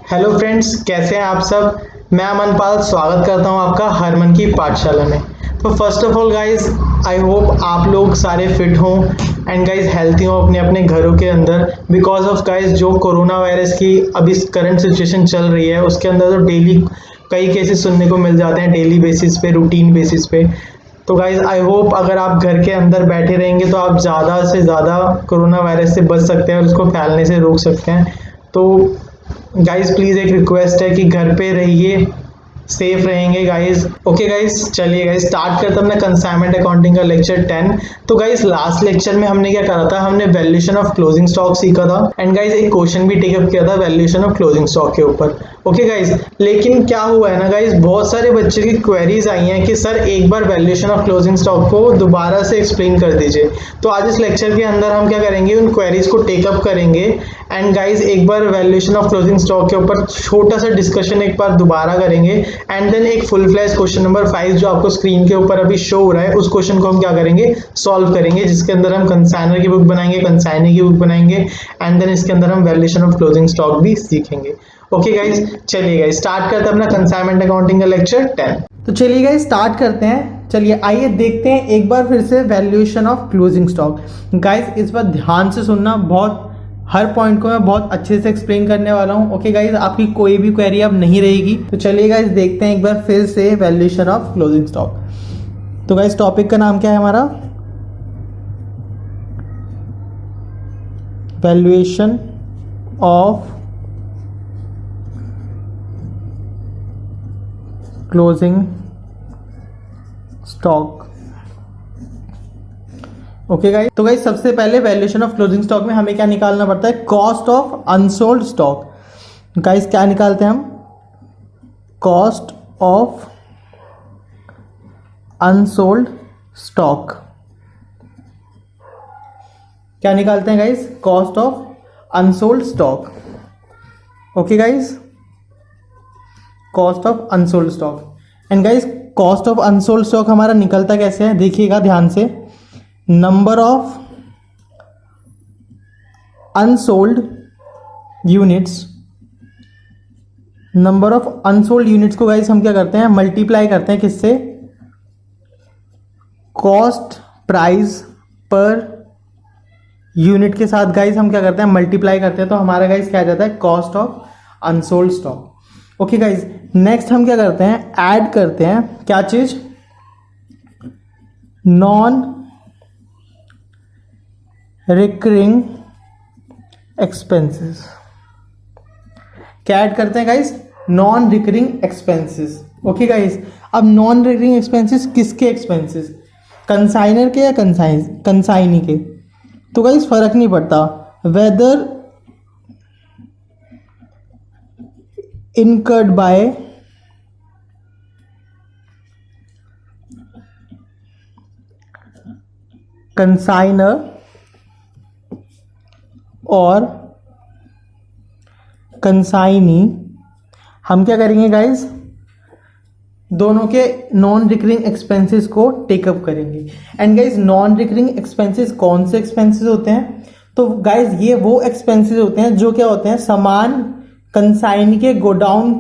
Hello friends, कैसे हैं आप सब। मैं अमनपाल स्वागत करता हूं आपका हरमन की पाठशाला में। तो first of all guys, I hope आप लोग सारे फिट हों एंड गाइस हेल्थी हों अपने अपने घरों के अंदर। बिकॉज ऑफ गाइस जो कोरोना वायरस की अभी करंट सिचुएशन चल रही है उसके अंदर तो डेली कई केसेस सुनने को मिल जाते हैं, डेली बेसिस पे, रूटीन बेसिस पे। तो गाइज आई होप अगर आप घर के अंदर बैठे रहेंगे तो आप ज़्यादा से ज़्यादा कोरोना वायरस से बच सकते हैं और उसको फैलने से रोक सकते हैं। तो गाइज प्लीज़ एक रिक्वेस्ट है कि घर पे रहिए, सेफ रहेंगे गाइज। ओके गाइज, चलिए गाइज स्टार्ट करते हैं अपना कंसाइनमेंट अकाउंटिंग का लेक्चर 10। तो गाइज लास्ट लेक्चर में हमने क्या करा था, हमने वैल्यूएशन ऑफ क्लोजिंग स्टॉक सीखा था एंड गाइज एक क्वेश्चन भी टेकअप किया था वैल्यूएशन ऑफ क्लोजिंग स्टॉक के ऊपर। ओके गाइज, लेकिन क्या हुआ है ना गाइज, बहुत सारे बच्चे की क्वेरीज आई हैं कि सर एक बार वैल्यूएशन ऑफ क्लोजिंग स्टॉक को दोबारा से एक्सप्लेन कर दीजिए। तो आज इस लेक्चर के अंदर हम क्या करेंगे, उन क्वेरीज को टेकअप करेंगे एंड गाइज एक बार वैल्यूएशन ऑफ क्लोजिंग स्टॉक के ऊपर छोटा सा डिस्कशन एक बार दोबारा करेंगे एंड देन एक फुल फ्लैश क्वेश्चन नंबर 5 जो आपको स्क्रीन के ऊपर अभी शो हो रहा है उस क्वेश्चन को हम क्या करेंगे, सॉल्व करेंगे, जिसके अंदर हम कंसाइनर की बुक बनाएंगे, कंसाइनी की बुक बनाएंगे एंड देन इसके अंदर हम वैल्यूएशन ऑफ क्लोजिंग स्टॉक भी सीखेंगे। ओके गाइज, चलिए गाइज स्टार्ट करते हैं अपना कंसाइनमेंट अकाउंटिंग का लेक्चर 10। तो चलिए गाइस स्टार्ट करते हैं। चलिए आइए देखते हैं एक बार फिर से valuation of closing stock. Guys इस बार ध्यान से सुनना, बहुत हर पॉइंट को मैं बहुत अच्छे से एक्सप्लेन करने वाला हूं। ओके गाइस, आपकी कोई भी क्वेरी अब नहीं रहेगी। तो चलिए गाइस देखते हैं एक बार फिर से वैल्यूएशन ऑफ क्लोजिंग स्टॉक। तो गाइस टॉपिक का नाम क्या है हमारा, valuation of closing stock. Okay guys, तो गाइस सबसे पहले वैल्यूएशन ऑफ क्लोजिंग स्टॉक में हमें क्या निकालना पड़ता है, cost of unsold stock. Guys क्या निकालते हैं हम, कॉस्ट ऑफ अनसोल्ड स्टॉक। क्या निकालते हैं guys, cost of unsold stock. Okay guys, cost of unsold stock. And guys cost of unsold stock हमारा निकलता कैसे है, देखिएगा ध्यान से, number of unsold units. Number of unsold units को गाइस हम क्या करते हैं, मल्टीप्लाई करते हैं किससे, कॉस्ट प्राइस पर यूनिट के साथ गाइस हम क्या करते हैं, मल्टीप्लाई करते हैं। तो हमारा गाइस क्या आ जाता है, cost of unsold stock. Okay guys, next हम क्या करते हैं, ऐड करते हैं क्या चीज, नॉन रिकरिंग एक्सपेंसेस। क्या ऐड करते हैं guys, non recurring expenses. Okay guys, अब नॉन रिकरिंग एक्सपेंसेस किसके एक्सपेंसेस, कंसाइनर के या कंसाइनी के। तो गाइस फर्क नहीं पड़ता, वेदर incurred by consignor और कंसाइनी। हम क्या करेंगे गाइस, दोनों के नॉन रिकरिंग एक्सपेंसेस को टेकअप करेंगे। And guys non recurring expenses कौन से एक्सपेंसेस होते हैं, तो गाइस ये वो एक्सपेंसेस होते हैं जो क्या होते हैं, सामान कंसाइन के गोडाउन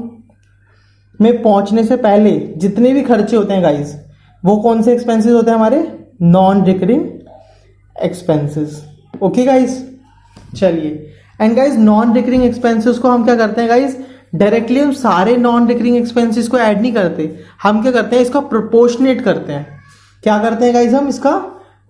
में पहुंचने से पहले जितने भी खर्चे होते हैं गाइस, वो कौन से एक्सपेंसेस होते हैं हमारे, non recurring expenses. Okay guys, चलिए and guys non recurring expenses को हम क्या करते हैं गाइस, डायरेक्टली हम सारे नॉन रिकरिंग एक्सपेंसेस को ऐड नहीं करते, हम क्या करते हैं, इसका प्रोपोर्शनेट करते हैं। क्या करते हैं गाइस, हम इसका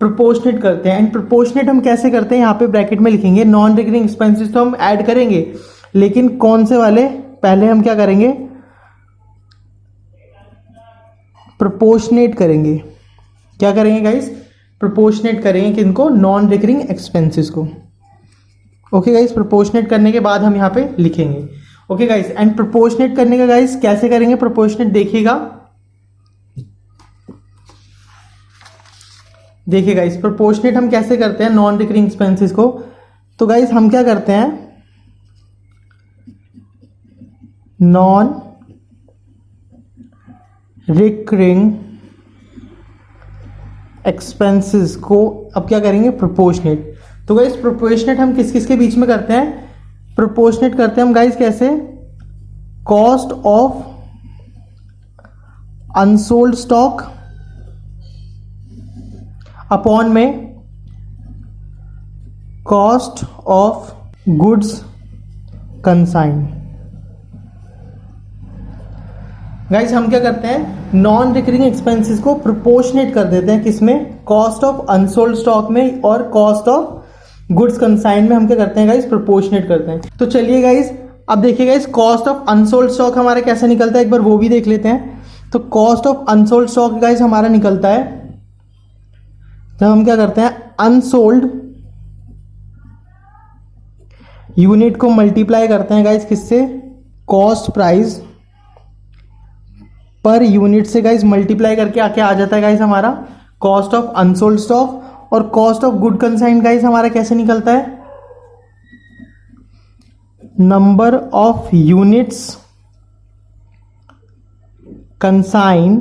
प्रोपोर्शनेट करते हैं। एंड प्रोपोर्शनेट हम कैसे करते हैं, यहाँ पे ब्रैकेट में लिखेंगे, नॉन रिकरिंग एक्सपेंसेस तो हम ऐड करेंगे, लेकिन कौन से वाले, पहले हम क्या करेंगे, प्रोपोर्शनेट करेंगे। क्या करेंगे गाइस, प्रोपोर्शनेट करेंगे किनको, नॉन रिकरिंग एक्सपेंसेस को। ओके गाइस, प्रोपोर्शनेट करने के बाद हम यहाँ पे लिखेंगे। ओके गाइस, एंड प्रोपोर्शनेट करने का गाइस कैसे करेंगे, प्रोपोर्शनेट देखिएगा, देखिए गाइस प्रोपोर्शनेट हम कैसे करते हैं नॉन रिकरिंग एक्सपेंसेस को। तो गाइस हम क्या करते हैं, नॉन रिकरिंग एक्सपेंसेस को अब क्या करेंगे, प्रोपोर्शनेट। तो गाइस प्रोपोर्शनेट हम किस किस के बीच में करते हैं, प्रोपोर्शनेट करते हैं हम गाइस कैसे, cost of unsold stock upon में cost of goods consign. Guys हम क्या करते हैं, नॉन रिकरिंग एक्सपेंसेस को प्रोपोर्शनेट कर देते हैं, किसमें, कॉस्ट ऑफ अनसोल्ड स्टॉक में और कॉस्ट ऑफ गुड्स कंसाइन में हम क्या करते हैं गाइस, प्रोपोर्शनेट करते हैं। तो चलिए गाइस अब देखिए guys, cost of unsold stock हमारा कैसे निकलता है, एक बार वो भी देख लेते हैं। तो cost of unsold stock guys हमारा निकलता है जब हम क्या करते हैं, अनसोल्ड यूनिट को मल्टीप्लाई करते हैं गाइस किससे, कॉस्ट प्राइस पर यूनिट से गाइस मल्टीप्लाई करके आके आ जाता है गाइस हमारा कॉस्ट ऑफ अनसोल्ड स्टॉक। और cost of good consign guys हमारा कैसे निकलता है, नंबर ऑफ यूनिट्स कंसाइन,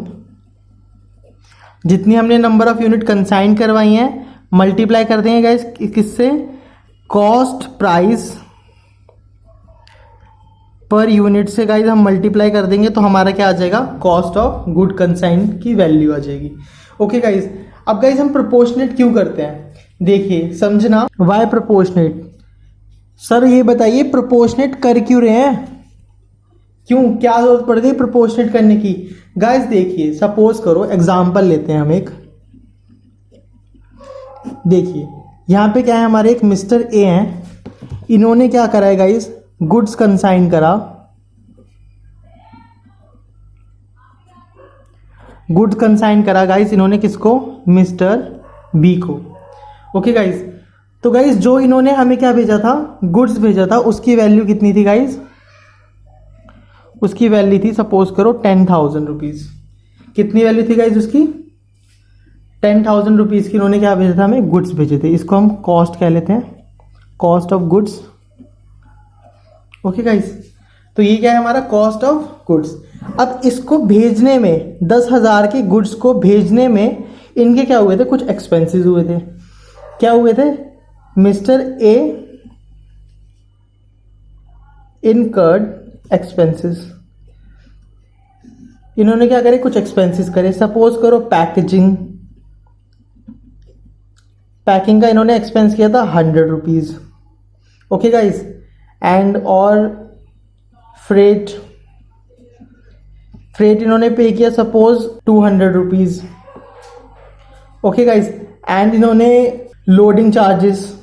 जितनी हमने नंबर ऑफ यूनिट कंसाइन करवाई हैं मल्टीप्लाई कर देंगे गाइस किससे, कॉस्ट प्राइस पर यूनिट से गाइस हम मल्टीप्लाई कर देंगे तो हमारा क्या आ जाएगा, कॉस्ट ऑफ गुड कंसाइन की वैल्यू आ जाएगी। ओके गाइस, अब गाइस हम प्रोपोर्शनेट क्यों करते हैं, देखिए समझना, वाई प्रोपोर्शनेट। सर ये बताइए प्रोपोर्शनेट कर क्यों रहे हैं, क्यों, क्या जरूरत पड़ गई प्रोपोर्शनेट करने की। गाइस देखिए, सपोज करो एग्जांपल लेते हैं हम एक, देखिए यहां पे क्या है, हमारे एक मिस्टर ए हैं, इन्होंने क्या करा है गाइस, गुड्स कंसाइन करा, गुड्स कंसाइन करा गाइस इन्होंने किसको, मिस्टर बी को। ओके गाइस, तो गाइस जो इन्होंने हमें क्या भेजा था, गुड्स भेजा था, उसकी वैल्यू कितनी थी गाइस, उसकी वैल्यू थी सपोज करो 10,000 रुपीज। कितनी वैल्यू थी गाइस उसकी, 10,000 रुपीज की इन्होंने क्या भेजा था, हमें गुड्स भेजे थे, इसको हम कॉस्ट कह लेते हैं, cost of goods. Okay guys, तो ये क्या है हमारा कॉस्ट ऑफ गुड्स। अब इसको भेजने में 10,000 के गुड्स को भेजने में इनके क्या हुए थे, कुछ एक्सपेंसेस हुए थे। क्या हुए थे, मिस्टर ए इनकर्ड एक्सपेंसेस, इन्होंने क्या करे, कुछ एक्सपेंसेस करे, सपोज करो पैकेजिंग, पैकिंग का इन्होंने एक्सपेंस किया था 100 रुपीज। ओके गाइस, एंड और फ्रेट, फ्रेट इन्होंने पे किया suppose 200 rupees. Okay guys, and इन्होंने लोडिंग चार्जेस,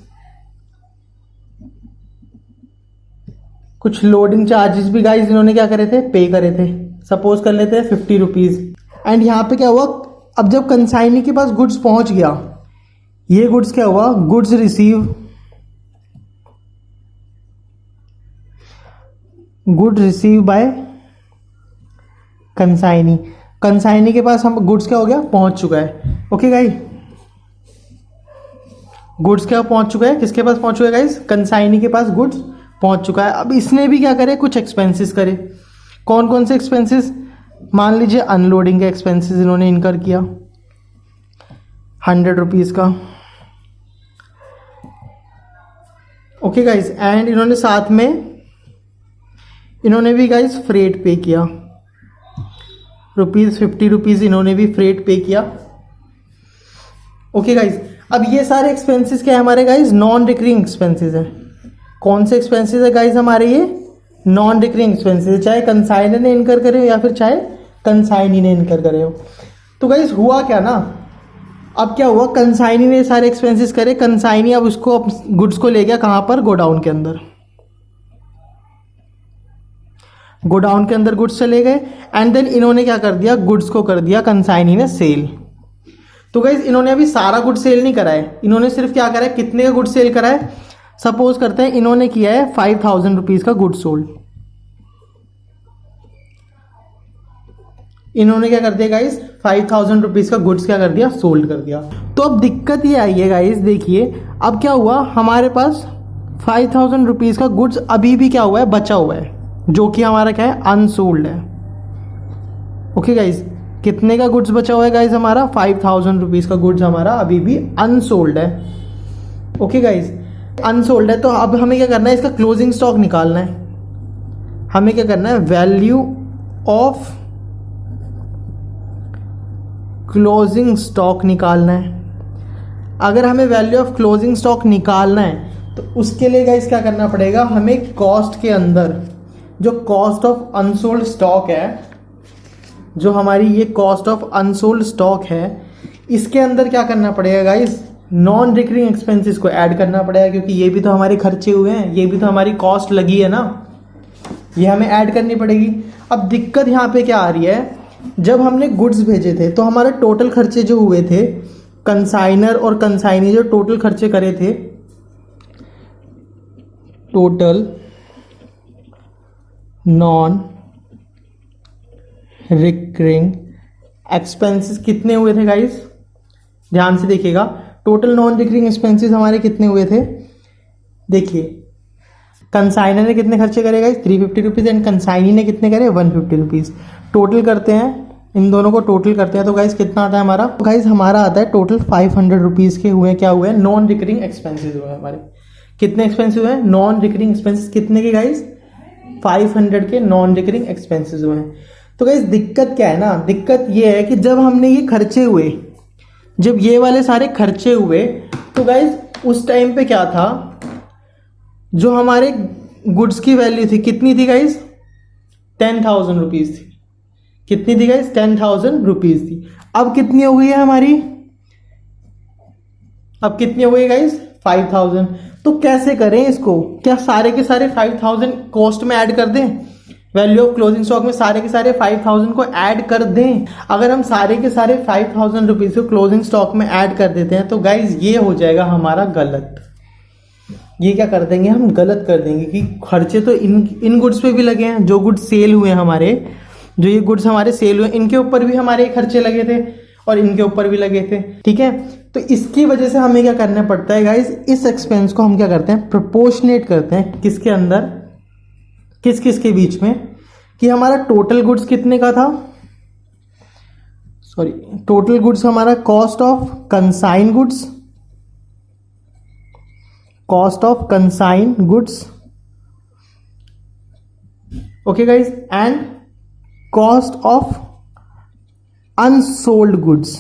कुछ लोडिंग चार्जेस भी गाइस इन्होंने क्या करे थे, पे करे थे, सपोज कर लेते हैं 50 रुपीज। एंड यहां पे क्या हुआ, अब जब कंसाइनी के पास गुड्स पहुंच गया, ये गुड्स क्या हुआ, goods receive, good receive by consignee, consignee के पास हम गुड्स क्या हो गया, पहुंच चुका है। ओके गाइस, गुड्स क्या पहुंच चुका है, किसके पास पहुंच चुका है गाइस, कंसाइनी के पास गुड्स पहुंच चुका है। अब इसने भी क्या करे, कुछ एक्सपेंसेस करे, कौन कौन से एक्सपेंसेस, मान लीजिए अनलोडिंग के एक्सपेंसेस इन्होंने इनकर किया 100 रुपीज का। ओके गाइस, एंड इन्होंने साथ में इन्होंने भी गाइस फ्रेट पे किया, ₹50 रुपीज इन्होंने भी फ्रेट पे किया। ओके गाइस, अब ये सारे एक्सपेंसेस क्या है हमारे गाइस, नॉन रिकरिंग एक्सपेंसेस है। कौन से एक्सपेंसेस है गाइस हमारे, ये नॉन रिकरिंग एक्सपेंसेस, चाहे कंसाइनर ने इनकर करे हो या फिर चाहे कंसाइनी ने इनकर करे हो। तो गाइस हुआ क्या ना, अब क्या हुआ, कंसाइनी ने सारे एक्सपेंसेस करे, कंसाइनी अब उसको गुड्स को ले गया कहां पर, गोडाउन के अंदर, गोडाउन के अंदर गुड्स चले गए, एंड देन इन्होंने क्या कर दिया, गुड्स को कर दिया कंसाइनी ने सेल। तो गाइस इन्होंने अभी सारा गुड सेल नहीं करा है, इन्होंने सिर्फ क्या करा है, कितने का गुड सेल करा है, सपोज करते हैं इन्होंने किया है 5,000 रुपीज का गुड सोल्ड। इन्होंने क्या कर दिया गाइस, 5,000 रुपीज का गुड्स क्या कर दिया, सोल्ड कर दिया। तो अब दिक्कत ये आई है गाइस, देखिए अब क्या हुआ, हमारे पास 5,000 रुपीज का गुड्स अभी भी क्या हुआ है, बचा हुआ है, जो कि हमारा क्या है, अनसोल्ड है। ओके गाइस, कितने का गुड्स बचा हुआ है गाइस, हमारा 5,000 रुपीज का गुड्स हमारा अभी भी अनसोल्ड है। ओके गाइस, अनसोल्ड है, तो अब हमें क्या करना है, इसका क्लोजिंग स्टॉक निकालना है। हमें क्या करना है, वैल्यू ऑफ क्लोजिंग स्टॉक निकालना है। अगर हमें वैल्यू ऑफ क्लोजिंग स्टॉक निकालना है तो उसके लिए गाइस क्या करना पड़ेगा, हमें कॉस्ट के अंदर जो कॉस्ट ऑफ अनसोल्ड स्टॉक है, जो हमारी ये कॉस्ट ऑफ अनसोल्ड स्टॉक है, इसके अंदर क्या करना पड़ेगा गाइस, नॉन रिकरिंग एक्सपेंसेस को ऐड करना पड़ेगा, क्योंकि ये भी तो हमारे खर्चे हुए हैं, ये भी तो हमारी कॉस्ट लगी है ना, ये हमें ऐड करनी पड़ेगी। अब दिक्कत यहाँ पे क्या आ रही है, जब हमने गुड्स भेजे थे तो हमारे टोटल खर्चे जो हुए थे, कंसाइनर और कंसाइनी जो टोटल खर्चे करे थे, टोटल नॉन रिकरिंग एक्सपेंसेस कितने हुए थे गाइस, ध्यान से देखिएगा। टोटल नॉन रिकरिंग एक्सपेंसेस हमारे कितने हुए थे, देखिए कंसाइनर ने कितने खर्चे करे गाइस, 350 रुपीज़, एंड कंसाइनी ने कितने करे, 150 रुपीज़। टोटल करते हैं, इन दोनों को टोटल करते हैं तो गाइस कितना आता है हमारा, तो गाइस हमारा आता है टोटल 500 रुपीज़ के हुए, क्या हुए, नॉन रिकरिंग एक्सपेंसेस हुए हमारे। कितने एक्सपेंसेस हुए हैं, नॉन रिकरिंग एक्सपेंसेस कितने के गाइस, 500 के नॉन रिकरिंग एक्सपेंसेस हुए हैं। तो गाइस दिक्कत क्या है ना, दिक्कत ये है कि जब हमने ये खर्चे हुए, जब ये वाले सारे खर्चे हुए, तो गाइस उस टाइम पे क्या था, जो हमारे गुड्स की वैल्यू थी कितनी थी गाइस, 10,000 रुपीज़ थी। कितनी थी गाइस, 10,000 रुपीज़ थी। अब कितनी हो गई है हमारी, अब कितनी हो गई गाइस, 5,000। तो कैसे करें इसको, क्या सारे के सारे 5,000 कॉस्ट में ऐड कर दें, वैल्यू ऑफ क्लोजिंग स्टॉक में सारे के सारे 5,000 को ऐड कर दें। अगर हम सारे के सारे 5,000 रुपीज़ को क्लोजिंग स्टॉक में ऐड कर देते हैं तो गाइस ये हो जाएगा हमारा गलत। ये क्या कर देंगे, हम गलत कर देंगे कि खर्चे तो इन गुड्स पे भी लगे हैं, जो गुड्स सेल हुए हमारे, जो ये गुड्स हमारे सेल हुए, इनके ऊपर भी हमारे खर्चे लगे थे और इनके ऊपर भी लगे थे, ठीक है। तो इसकी वजह से हमें क्या करना पड़ता है गाइस, इस एक्सपेंस को हम क्या करते हैं, प्रोपोर्शनेट करते हैं, किसके अंदर, किस किस के बीच में, कि हमारा टोटल गुड्स कितने का था, सॉरी टोटल गुड्स हमारा cost of consign goods, cost of consign goods, okay guys, and cost of unsold goods,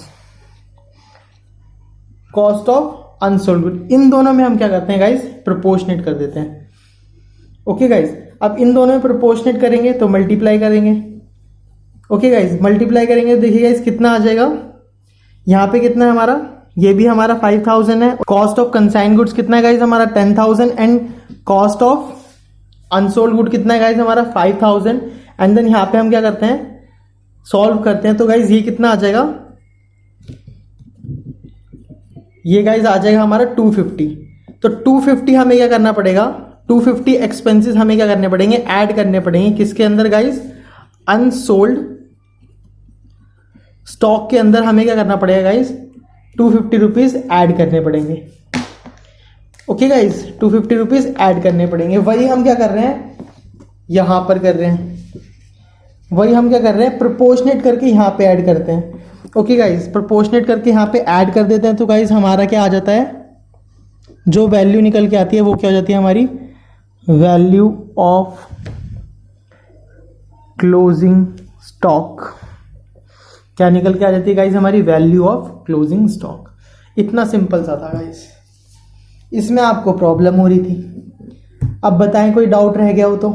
cost of unsold good, इन दोनों में हम क्या करते हैं गाइस, प्रोपोर्शनेट कर देते हैं। ओके गाइस, अब इन दोनों में प्रोपोर्शनेट करेंगे तो मल्टीप्लाई करेंगे। ओके गाइस, मल्टीप्लाई करेंगे, देखिए गाइस कितना आ जाएगा, यहाँ पे कितना है हमारा, ये भी हमारा 5,000 है। कॉस्ट ऑफ कंसाइन गुड्स कितना है गाइस हमारा, 10,000, and cost of unsold good कितना है गाइस हमारा, 5,000। एंड देन यहाँ पे हम क्या करते हैं, सॉल्व करते हैं, तो गाइस ये कितना आ जाएगा, ये गाइस आ जाएगा हमारा 250। तो 250 हमें क्या करना पड़ेगा, 250 एक्सपेंसेस हमें क्या करने पड़ेंगे, ऐड करने पड़ेंगे, किसके अंदर गाइस, अनसोल्ड स्टॉक के अंदर हमें क्या करना पड़ेगा गाइस, 250 रुपीज़ ऐड करने पड़ेंगे। ओके गाइस, 250 रुपीज़ ऐड करने पड़ेंगे। वही हम क्या कर रहे हैं, यहां पर कर रहे हैं, वही हम क्या कर रहे हैं, प्रोपोर्शनेट करके यहाँ पे ऐड करते हैं। ओके गाइस, प्रोपोर्शनेट करके यहाँ पे ऐड कर देते हैं, तो गाइस हमारा क्या आ जाता है, जो वैल्यू निकल के आती है वो क्या हो जाती है हमारी, वैल्यू ऑफ क्लोजिंग स्टॉक। क्या निकल के आ जाती है गाइस हमारी, वैल्यू ऑफ क्लोजिंग स्टॉक। इतना सिंपल सा था गाइस, इसमें आपको प्रॉब्लम हो रही थी। अब बताएं कोई डाउट रह गया हो तो,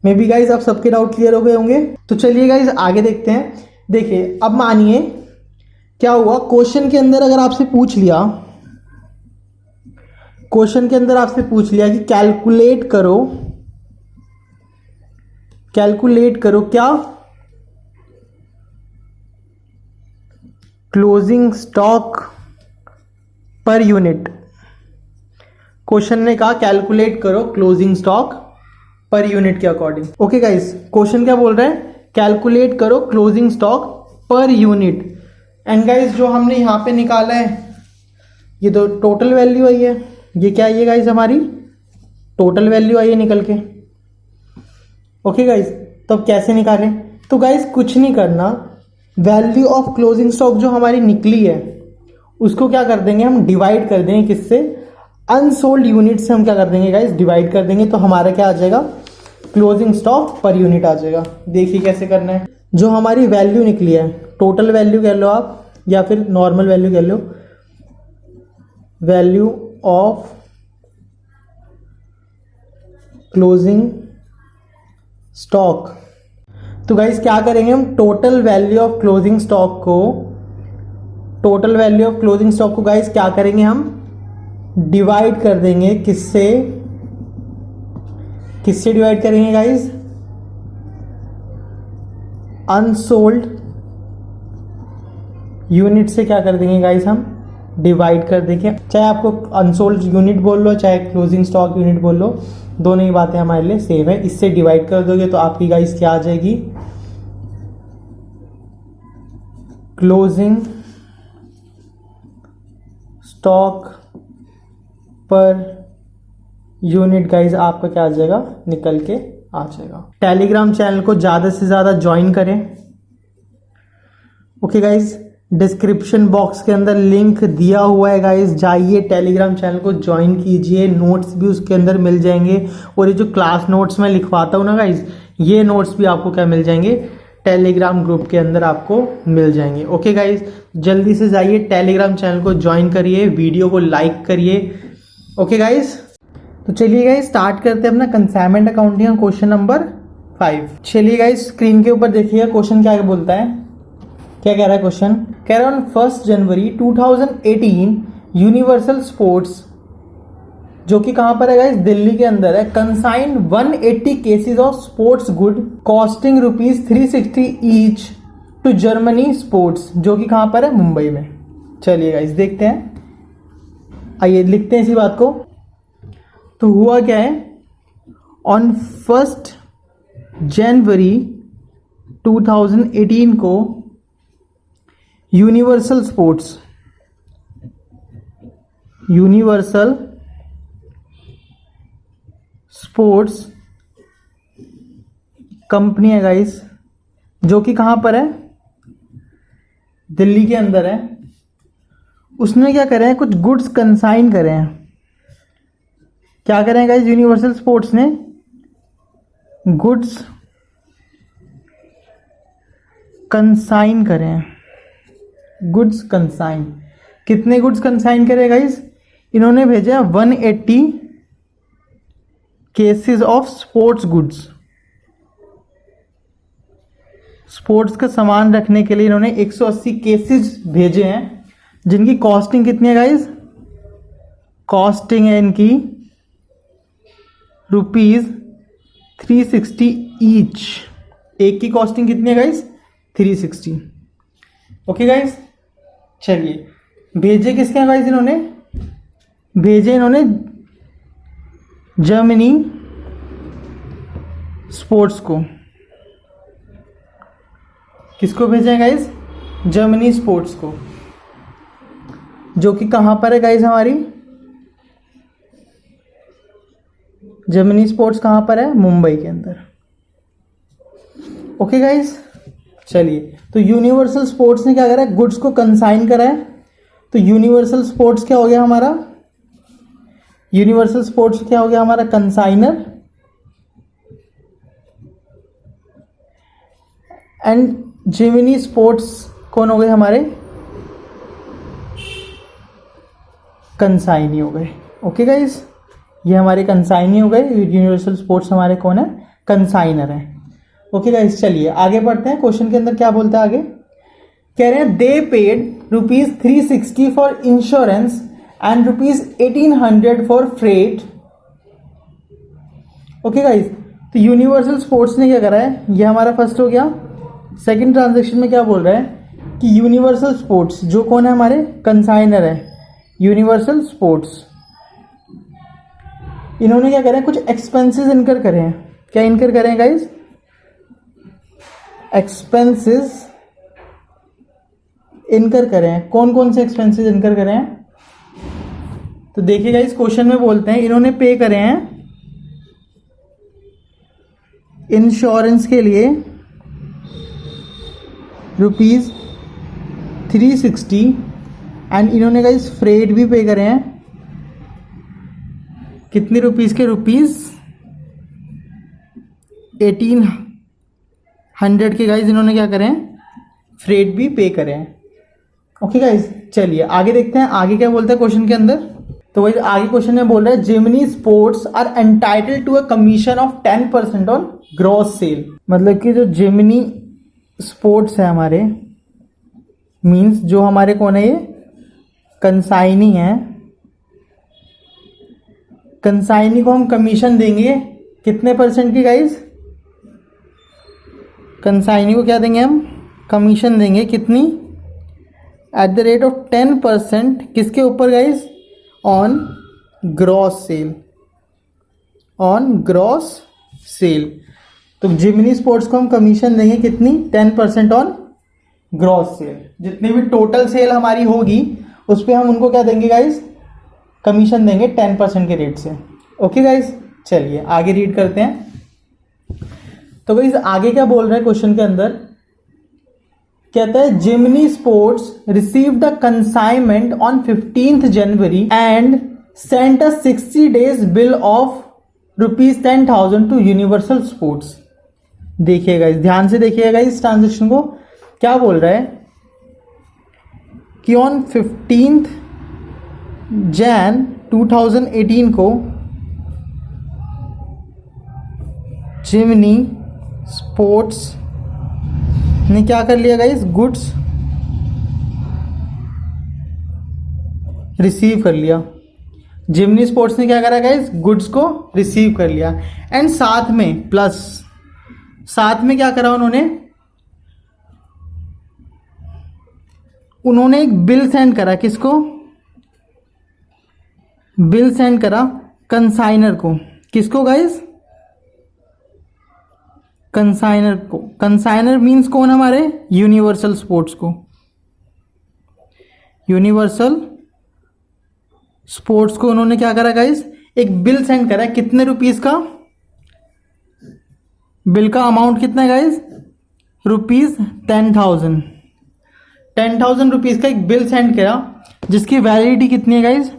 मे बी गाइस आप सबके डाउट क्लियर हो गए होंगे। तो चलिए गाइस आगे देखते हैं। देखिए अब मानिए क्या हुआ, क्वेश्चन के अंदर अगर आपसे पूछ लिया, क्वेश्चन के अंदर आपसे पूछ लिया कि कैलकुलेट करो, कैलकुलेट करो क्या, closing stock per unit. Question ने कहा कैलकुलेट करो क्लोजिंग स्टॉक पर यूनिट के अकॉर्डिंग। ओके गाइस, क्वेश्चन क्या बोल रहे हैं, कैलकुलेट करो closing stock per unit. And guys जो हमने यहाँ पे निकाला है, ये तो टोटल वैल्यू आई है, ये क्या है गाइस हमारी टोटल वैल्यू आई है निकल के। ओके गाइस, तो अब कैसे निकालें, तो गाइस कुछ नहीं करना, वैल्यू ऑफ क्लोजिंग स्टॉक जो हमारी निकली है उसको क्या कर देंगे, हम डिवाइड कर देंगे, किससे, अनसोल्ड यूनिट से हम क्या कर देंगे गाइस, डिवाइड कर देंगे। तो हमारा क्या आ जाएगा, क्लोजिंग स्टॉक पर यूनिट आ जाएगा। देखिए कैसे करना है। जो हमारी वैल्यू निकली है, टोटल वैल्यू कह लो आप या फिर नॉर्मल वैल्यू कह लो, वैल्यू ऑफ क्लोजिंग स्टॉक। तो गाइस क्या करेंगे हम, total value of closing stock को गाइस क्या करेंगे हम, डिवाइड कर देंगे। किससे डिवाइड करेंगे गाइस, अनसोल्ड यूनिट से क्या कर देंगे गाइस, हम डिवाइड कर देंगे। चाहे आपको अनसोल्ड यूनिट बोल लो, चाहे क्लोजिंग स्टॉक यूनिट बोल लो, दोनों ही बातें हमारे लिए सेम है। इससे डिवाइड कर दोगे तो आपकी गाइस क्या आ जाएगी, closing stock per unit guys आपका क्या आ जाएगा, निकल के आ जाएगा। टेलीग्राम चैनल को ज़्यादा से ज़्यादा ज्वाइन करें। ओके गाइस, डिस्क्रिप्शन बॉक्स के अंदर लिंक दिया हुआ है गाइस, जाइए टेलीग्राम चैनल को ज्वाइन कीजिए। नोट्स भी उसके अंदर मिल जाएंगे और ये जो क्लास नोट्स मैं लिखवाता हूँ ना गाइस, ये नोट्स भी आपको क्या मिल जाएंगे, टेलीग्राम ग्रुप के अंदर आपको मिल जाएंगे। ओके गाइस, जल्दी से जाइए टेलीग्राम चैनल को ज्वाइन करिए, वीडियो को लाइक करिए। ओके गाइस, तो चलिए गाइस स्टार्ट करते हैं अपना कंसाइनमेंट अकाउंटिंग क्वेश्चन नंबर 5। चलिए गाइस स्क्रीन के ऊपर देखिए क्वेश्चन क्या बोलता है, क्या कह रहा है क्वेश्चन, कह रहा है ऑन 1 जनवरी 2018 यूनिवर्सल स्पोर्ट्स, जो कि कहां पर है गाइस, दिल्ली के अंदर है, consign 180 cases of sports good costing ₹360 each to Germany sports, जो कि कहां पर है, मुंबई में। चलिए गाइस देखते हैं, आइए लिखते हैं इसी बात को। तो हुआ क्या है, ऑन 1 जनवरी 2018 को यूनिवर्सल स्पोर्ट्स कंपनी है गाइस, जो कि कहां पर है, दिल्ली के अंदर है। उसने क्या करे हैं, कुछ गुड्स कंसाइन करे हैं। क्या करें गाइस, यूनिवर्सल स्पोर्ट्स ने गुड्स कंसाइन करे हैं। गुड्स कंसाइन, कितने गुड्स कंसाइन करे गाइस, इन्होंने भेजा 180 cases of sports goods. Sports का सामान रखने के लिए इन्होंने 180 केसेस भेजे हैं, जिनकी कॉस्टिंग कितनी है गाइस, कॉस्टिंग है इनकी ₹360 ईच। एक की कॉस्टिंग कितनी है गाइस, 360। ओके गाइस, चलिए भेजे किसके हैं गाइस, इन्होंने जर्मनी स्पोर्ट्स को। किसको भेजा है गाइस, जर्मनी स्पोर्ट्स को, जो कि कहां पर है गाइस, हमारी जर्मनी स्पोर्ट्स कहां पर है, मुंबई के अंदर। ओके गाइस, चलिए तो यूनिवर्सल स्पोर्ट्स ने क्या करा है, गुड्स को कंसाइन करा है। तो यूनिवर्सल स्पोर्ट्स क्या हो गया हमारा, यूनिवर्सल स्पोर्ट्स क्या हो गया हमारा, कंसाइनर। एंड जर्मनी स्पोर्ट्स कौन हो गए हमारे, कंसाइनी हो गए। ओके गाइस, ये हमारे कंसाइनी हो गए, यूनिवर्सल स्पोर्ट्स हमारे कौन है, कंसाइनर है। ओके गाइस, चलिए आगे बढ़ते हैं। क्वेश्चन के अंदर क्या बोलता है आगे, कह रहे हैं दे paid ₹360 for insurance and ₹1800 for freight. Okay guys, तो यूनिवर्सल स्पोर्ट्स ने क्या करा है, ये हमारा फर्स्ट हो गया। सेकंड ट्रांजैक्शन में क्या बोल रहा है कि यूनिवर्सल स्पोर्ट्स, जो कौन है हमारे, कंसाइनर है, यूनिवर्सल स्पोर्ट्स, इन्होंने क्या करें, कुछ एक्सपेंसेस इनकर करे हैं। क्या इनकर करें गाइस, एक्सपेंसेस इनकर करें। कौन कौन से एक्सपेंसेस इनकर करें हैं, तो देखिए गाइस क्वेश्चन में बोलते हैं इन्होंने पे करे हैं इंश्योरेंस के लिए ₹360 एंड इन्होंने गाइस फ्रेट भी पे करे हैं। कितने रुपीस के, 1800 के गाइज इन्होंने क्या करें, फ्रेट भी पे करें हैं। ओके गाइज, चलिए आगे देखते हैं आगे क्या बोलता है क्वेश्चन के अंदर। तो वही आगे क्वेश्चन में बोल रहा है Jimny Sports are entitled to a commission of 10% on gross sale. मतलब कि जो जिमनी स्पोर्ट्स है हमारे, मींस जो हमारे कौन है, ये कंसाइनी है, कंसाइनी को हम कमीशन देंगे कितने परसेंट की गाइज, कंसाइनी को क्या देंगे हम, कमीशन देंगे कितनी, एट द रेट ऑफ 10%, किसके ऊपर guys, on gross sale, on gross sale. तो जिमनी स्पोर्ट्स को हम कमीशन देंगे कितनी, 10% ऑन ग्रॉस सेल। जितनी भी टोटल सेल हमारी होगी उस पर हम उनको क्या देंगे गाइज, कमीशन देंगे 10% के रेट से। ओके गाइज, चलिए आगे रीड करते हैं। तो गाइज आगे क्या बोल रहा है क्वेश्चन के अंदर, कहता है Jimny Sports receive the consignment on 15th January and sent a 60 days bill of ₹10,000 to Universal Sports. देखिएगा इस ध्यान से, देखिएगा इस ट्रांजेक्शन को, क्या बोल रहा है कि ऑन 15th Jan 2018 को जिमनी स्पोर्ट्स ने क्या कर लिया गाइस, गुड्स रिसीव कर लिया। जिमनी स्पोर्ट्स ने क्या करा गाइस, गुड्स को रिसीव कर लिया। एंड साथ में प्लस, साथ में क्या करा उन्होंने एक बिल सेंड करा, किसको, बिल सेंड करा कंसाइनर को, किसको गाइस, कंसाइनर को। कंसाइनर मींस कौन, हमारे यूनिवर्सल स्पोर्ट्स को, यूनिवर्सल स्पोर्ट्स को उन्होंने क्या करा गाइस, एक बिल सेंड करा, कितने रुपीस का, बिल का अमाउंट कितना है गाइस, ₹10,000, 10,000 रुपीज का एक बिल सेंड करा, जिसकी वैलिडिटी कितनी है गाइस,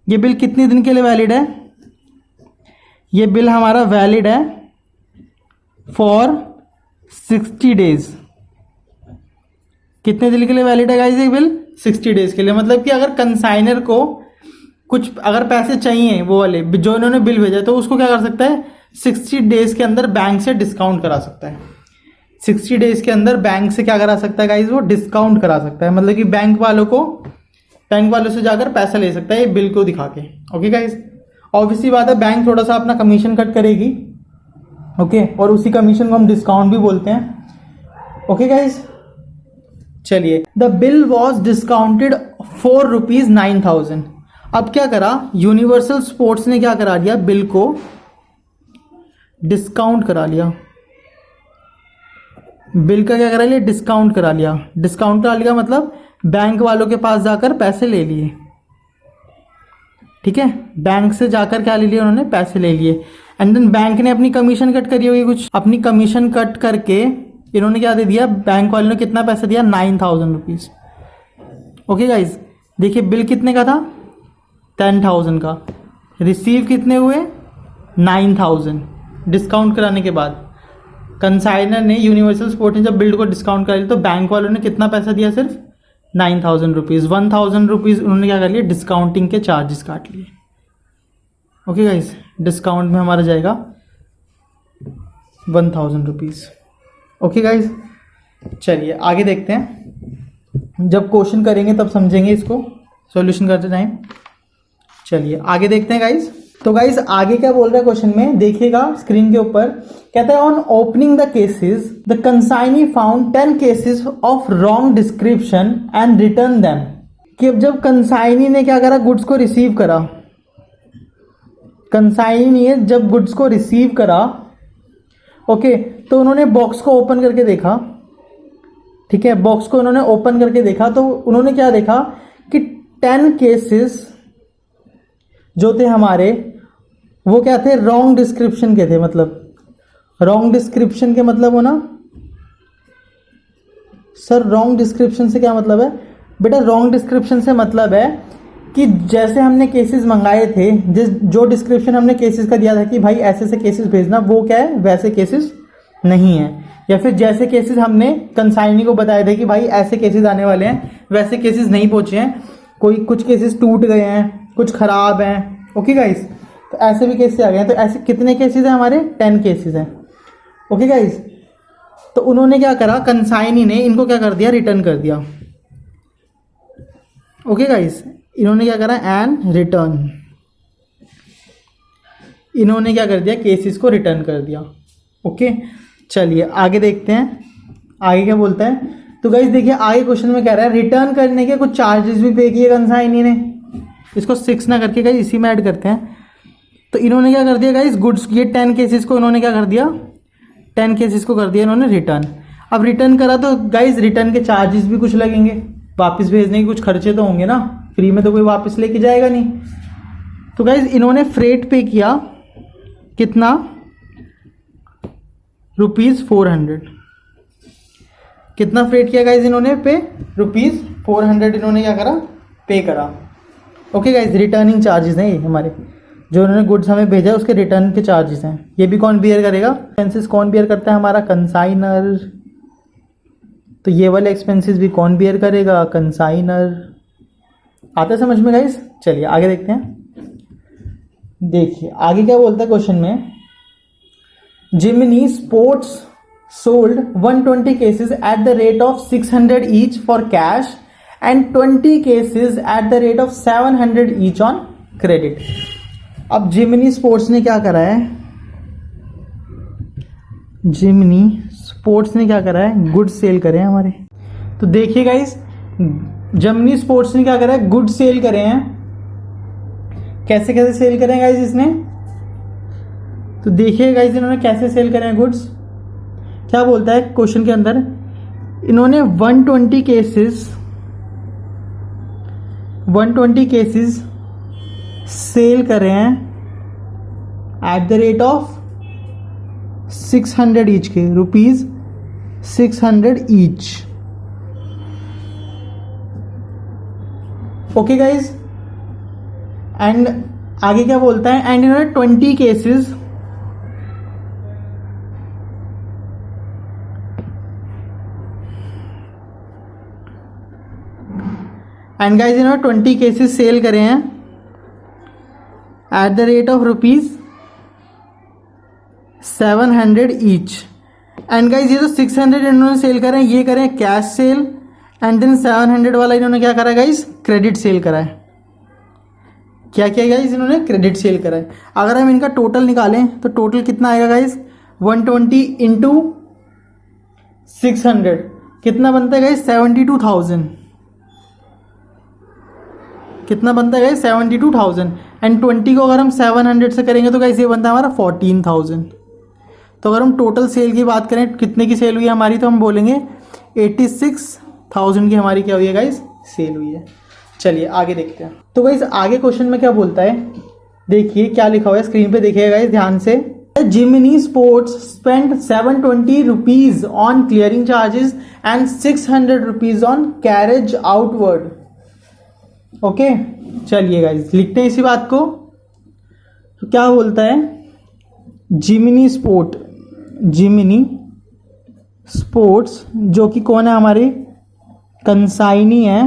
ये बिल कितने दिन के लिए वैलिड है, ये बिल हमारा वैलिड है फॉर 60 days। कितने दिन के लिए वैलिड है गाइस ये बिल, 60 days के लिए। मतलब कि अगर कंसाइनर को कुछ अगर पैसे चाहिए, वो वाले जो इन्होंने बिल भेजा, तो उसको क्या कर सकता है, 60 days के अंदर बैंक से डिस्काउंट करा सकता है। 60 days के अंदर बैंक से क्या करा सकता है गाइस, वो डिस्काउंट करा सकता है। मतलब कि बैंक वालों से जाकर पैसा ले सकता है ये बिल को दिखा के। ओके गाइस, ऑब्वियसली बात है बैंक थोड़ा सा अपना कमीशन कट करेगी, ओके, और उसी कमीशन को हम डिस्काउंट भी बोलते हैं। ओके गाइस, चलिए, the bill was discounted for ₹9,000। अब क्या करा, यूनिवर्सल स्पोर्ट्स ने क्या करा दिया, बिल को डिस्काउंट करा लिया, बिल का क्या करा लिया, डिस्काउंट करा लिया। डिस्काउंट करा लिया मतलब बैंक वालों के पास जाकर पैसे ले लिए, ठीक है, बैंक से जाकर क्या ले लिया उन्होंने, पैसे ले लिए। एंड देन बैंक ने अपनी कमीशन कट करी होगी, कुछ अपनी कमीशन कट करके इन्होंने क्या दे दिया, बैंक वालों ने कितना पैसा दिया, 9,000 रुपीज। ओके गाइज, देखिए बिल कितने का था, 10,000 का, रिसीव कितने हुए, 9,000 डिस्काउंट कराने के बाद। कंसाइनर ने, यूनिवर्सल स्पोर्ट ने जब बिल को डिस्काउंट करा लिया, तो बैंक वालों ने कितना पैसा दिया, सिर्फ 9,000 रुपीज़। 1,000 रुपीज़ उन्होंने क्या कर लिया, डिस्काउंटिंग के चार्जेस काट लिए। ओके गाइस, डिस्काउंट में हमारा जाएगा 1,000 रुपीज़। ओके गाइस, चलिए आगे देखते हैं, जब क्वेश्चन करेंगे तब समझेंगे इसको सॉल्यूशन करते टाइम। चलिए आगे देखते हैं गाइस। तो गाइस आगे क्या बोल रहा है क्वेश्चन में, देखिएगा स्क्रीन के ऊपर, कहता है on opening the cases the consignee found 10 cases of wrong description and return them. कि अब जब कंसाइनी ने क्या करा, गुड्स को रिसीव करा, कंसाइनी ने जब गुड्स को रिसीव करा, ओके, तो उन्होंने बॉक्स को ओपन करके देखा, ठीक है, बॉक्स को उन्होंने ओपन करके देखा, तो उन्होंने क्या देखा कि 10 केसेस जो थे हमारे, वो क्या थे, रॉन्ग डिस्क्रिप्शन के थे। मतलब रॉन्ग डिस्क्रिप्शन के मतलब हो ना सर, रॉन्ग डिस्क्रिप्शन से क्या मतलब है बेटा, रॉन्ग डिस्क्रिप्शन से मतलब है कि जैसे हमने केसेस मंगाए थे, जो डिस्क्रिप्शन हमने केसेस का दिया था कि भाई ऐसे ऐसे केसेस भेजना, वो क्या है, वैसे केसेस नहीं है। या फिर जैसे केसेस हमने कंसाइनी को बताए थे कि भाई ऐसे केसेस आने वाले हैं, वैसे केसेस नहीं पहुंचे हैं। कुछ केसेस टूट गए हैं, कुछ खराब हैं। ओके गाइस, तो ऐसे भी केसेस आ गए हैं। तो ऐसे कितने केसेस हैं हमारे? 10 केसेस हैं। ओके गाइस, तो उन्होंने क्या करा, कंसाइनी ने इनको क्या कर दिया, रिटर्न कर दिया। ओके गाइस, इन्होंने क्या करा, एंड रिटर्न, इन्होंने क्या कर दिया, केसेस को रिटर्न कर दिया। ओके, चलिए आगे देखते हैं, आगे क्या बोलता है। तो गाइस देखिए, आगे क्वेश्चन में कह रहा है रिटर्न करने के कुछ चार्जेस भी पे किए कंसाइनी ने। इसको 6 ना करके गाइस इसी में ऐड करते हैं। तो इन्होंने क्या कर दिया गाइस, गुड्स, ये 10 केसेस को इन्होंने क्या कर दिया, 10 केसेस को कर दिया इन्होंने रिटर्न। अब रिटर्न करा तो गाइस रिटर्न के चार्जेस भी कुछ लगेंगे, वापस भेजने के कुछ खर्चे तो होंगे ना, फ्री में तो कोई वापस लेके जाएगा नहीं। तो गाइस इन्होंने फ्रेट पे किया कितना, ₹400। कितना फ्रेट किया गाइस इन्होंने पे, ₹400 इन्होंने क्या करा, पे करा। ओके गाइस, रिटर्निंग चार्जेस हैं ये हमारे, जो उन्होंने गुड्स हमें भेजा उसके रिटर्न के चार्जेस हैं। ये भी कौन बियर करेगा, एक्सपेंसेस कौन बियर करता है, हमारा कंसाइनर। तो ये वाले एक्सपेंसेस भी कौन बियर करेगा, कंसाइनर। आता है समझ में गाइस? चलिए आगे देखते हैं। देखिए आगे क्या बोलता है क्वेश्चन में, Gemini sports sold 120 cases at the rate of 600 each for cash and 20 cases at the rate of 700 each on credit. अब जिमिनी स्पोर्ट्स ने क्या करा है, जिमिनी स्पोर्ट्स ने क्या करा है, गुड्स सेल करे हैं हमारे। तो देखिए गाइस, जिमिनी स्पोर्ट्स ने क्या करा है, गुड्स सेल करे हैं। कैसे कैसे सेल करें गाइस इसने, तो देखिए गाइस इन्होंने कैसे सेल करे हैं गुड्स। क्या बोलता है क्वेश्चन के अंदर, इन्होंने 120 केसेस सेल करे हैं at the rate of 600 each के, ₹600 ईच। ओके गाइज, एंड आगे क्या बोलता है, एंड इन्होंने 20 केसेस एंड गाइज इन्होंने 20 केसेस सेल करे हैं at the rate of ₹700 each. And guys ये जो 600 इन्होंने सेल करे हैं, ये करें कैश सेल, एंड देन 700 वाला इन्होंने क्या करा है गाइज, क्रेडिट सेल करा है। क्या किया गाइज, इन्होंने क्रेडिट सेल करा है। अगर हम इनका टोटल निकालें तो टोटल कितना आएगा गाइज, 120 इंटू 600 कितना बनता है गाइज, 72,000। कितना बनता है गाइज, 72,000। एंड 20 को अगर हम 700 से करेंगे तो गाइज ये बनता है हमारा 14,000। तो अगर हम टोटल सेल की बात करें, कितने की सेल हुई है हमारी, तो हम बोलेंगे 86,000 की हमारी क्या हुई है गाइज, सेल हुई है। चलिए आगे देखते हैं। तो गाइज आगे क्वेश्चन में क्या बोलता है, देखिए क्या लिखा हुआ है स्क्रीन पे, देखिएगा गाइज ध्यान से। Gemini sports spend 720 rupees on clearing charges and 600 rupees on carriage outward. Okay, चलिए गाइज लिखते हैं इसी बात को। तो क्या बोलता है, जिमिनी स्पोर्ट्स जो कि कौन है, हमारे कंसाइनी है,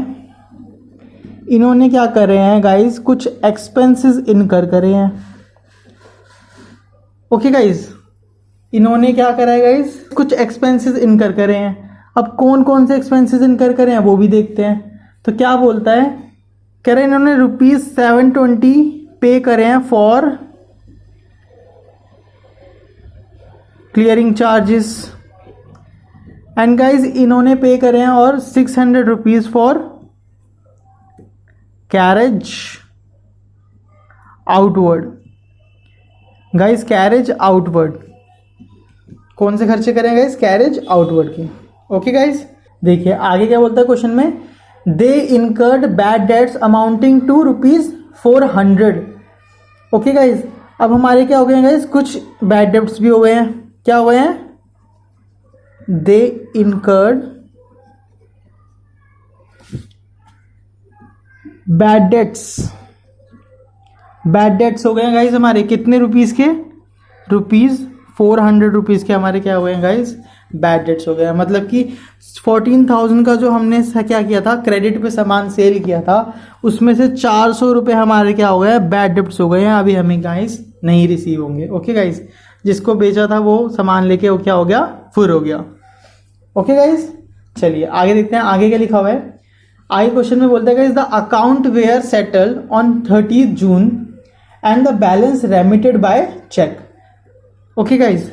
इन्होंने क्या करे हैं गाइज, कुछ एक्सपेंसेस इनकर करे हैं। ओके गाइज, इन्होंने क्या करा है गाइज, कुछ एक्सपेंसेस इनकर करे हैं। अब कौन कौन से एक्सपेंसेस इनकर करे हैं वो भी देखते हैं। तो क्या बोलता है, कह रहे हैं इन्होंने ₹720 पे करे हैं for clearing charges, and guys इन्होंने पे करे हैं और 600 rupees for carriage outward. Guys carriage outward, कौन से खर्चे करें गाइज, कैरेज आउटवर्ड के। ओके गाइज, देखिए आगे क्या बोलता है क्वेश्चन में, they incurred bad debts amounting to ₹400। Okay guys, अब हमारे क्या हो गए हैं गाइज, कुछ बैड डेट्स भी हो गए हैं। क्या हो गए हैं, दे इनकर्ड बैड डेट्स हो गए गाइज हमारे कितने रुपीज़ के, ₹400 के हमारे क्या हो गए गाइज, बैड डेट्स हो गया। मतलब कि 14,000 का जो हमने क्या किया था, क्रेडिट पे सामान सेल किया था, उसमें से 400 रुपये हमारे क्या हो गए, बैड डेट्स हो गए हैं, अभी हमें गाइज नहीं रिसीव होंगे। ओके गाइज, जिसको बेचा था वो सामान लेके वो क्या हो गया, फुर हो गया। ओके गाइज, चलिए आगे देखते हैं आगे क्या लिखा हुआ है। आगे क्वेश्चन में बोलते हैं guys the account were settle on 30 June and the balance remitted by cheque. Okay guys,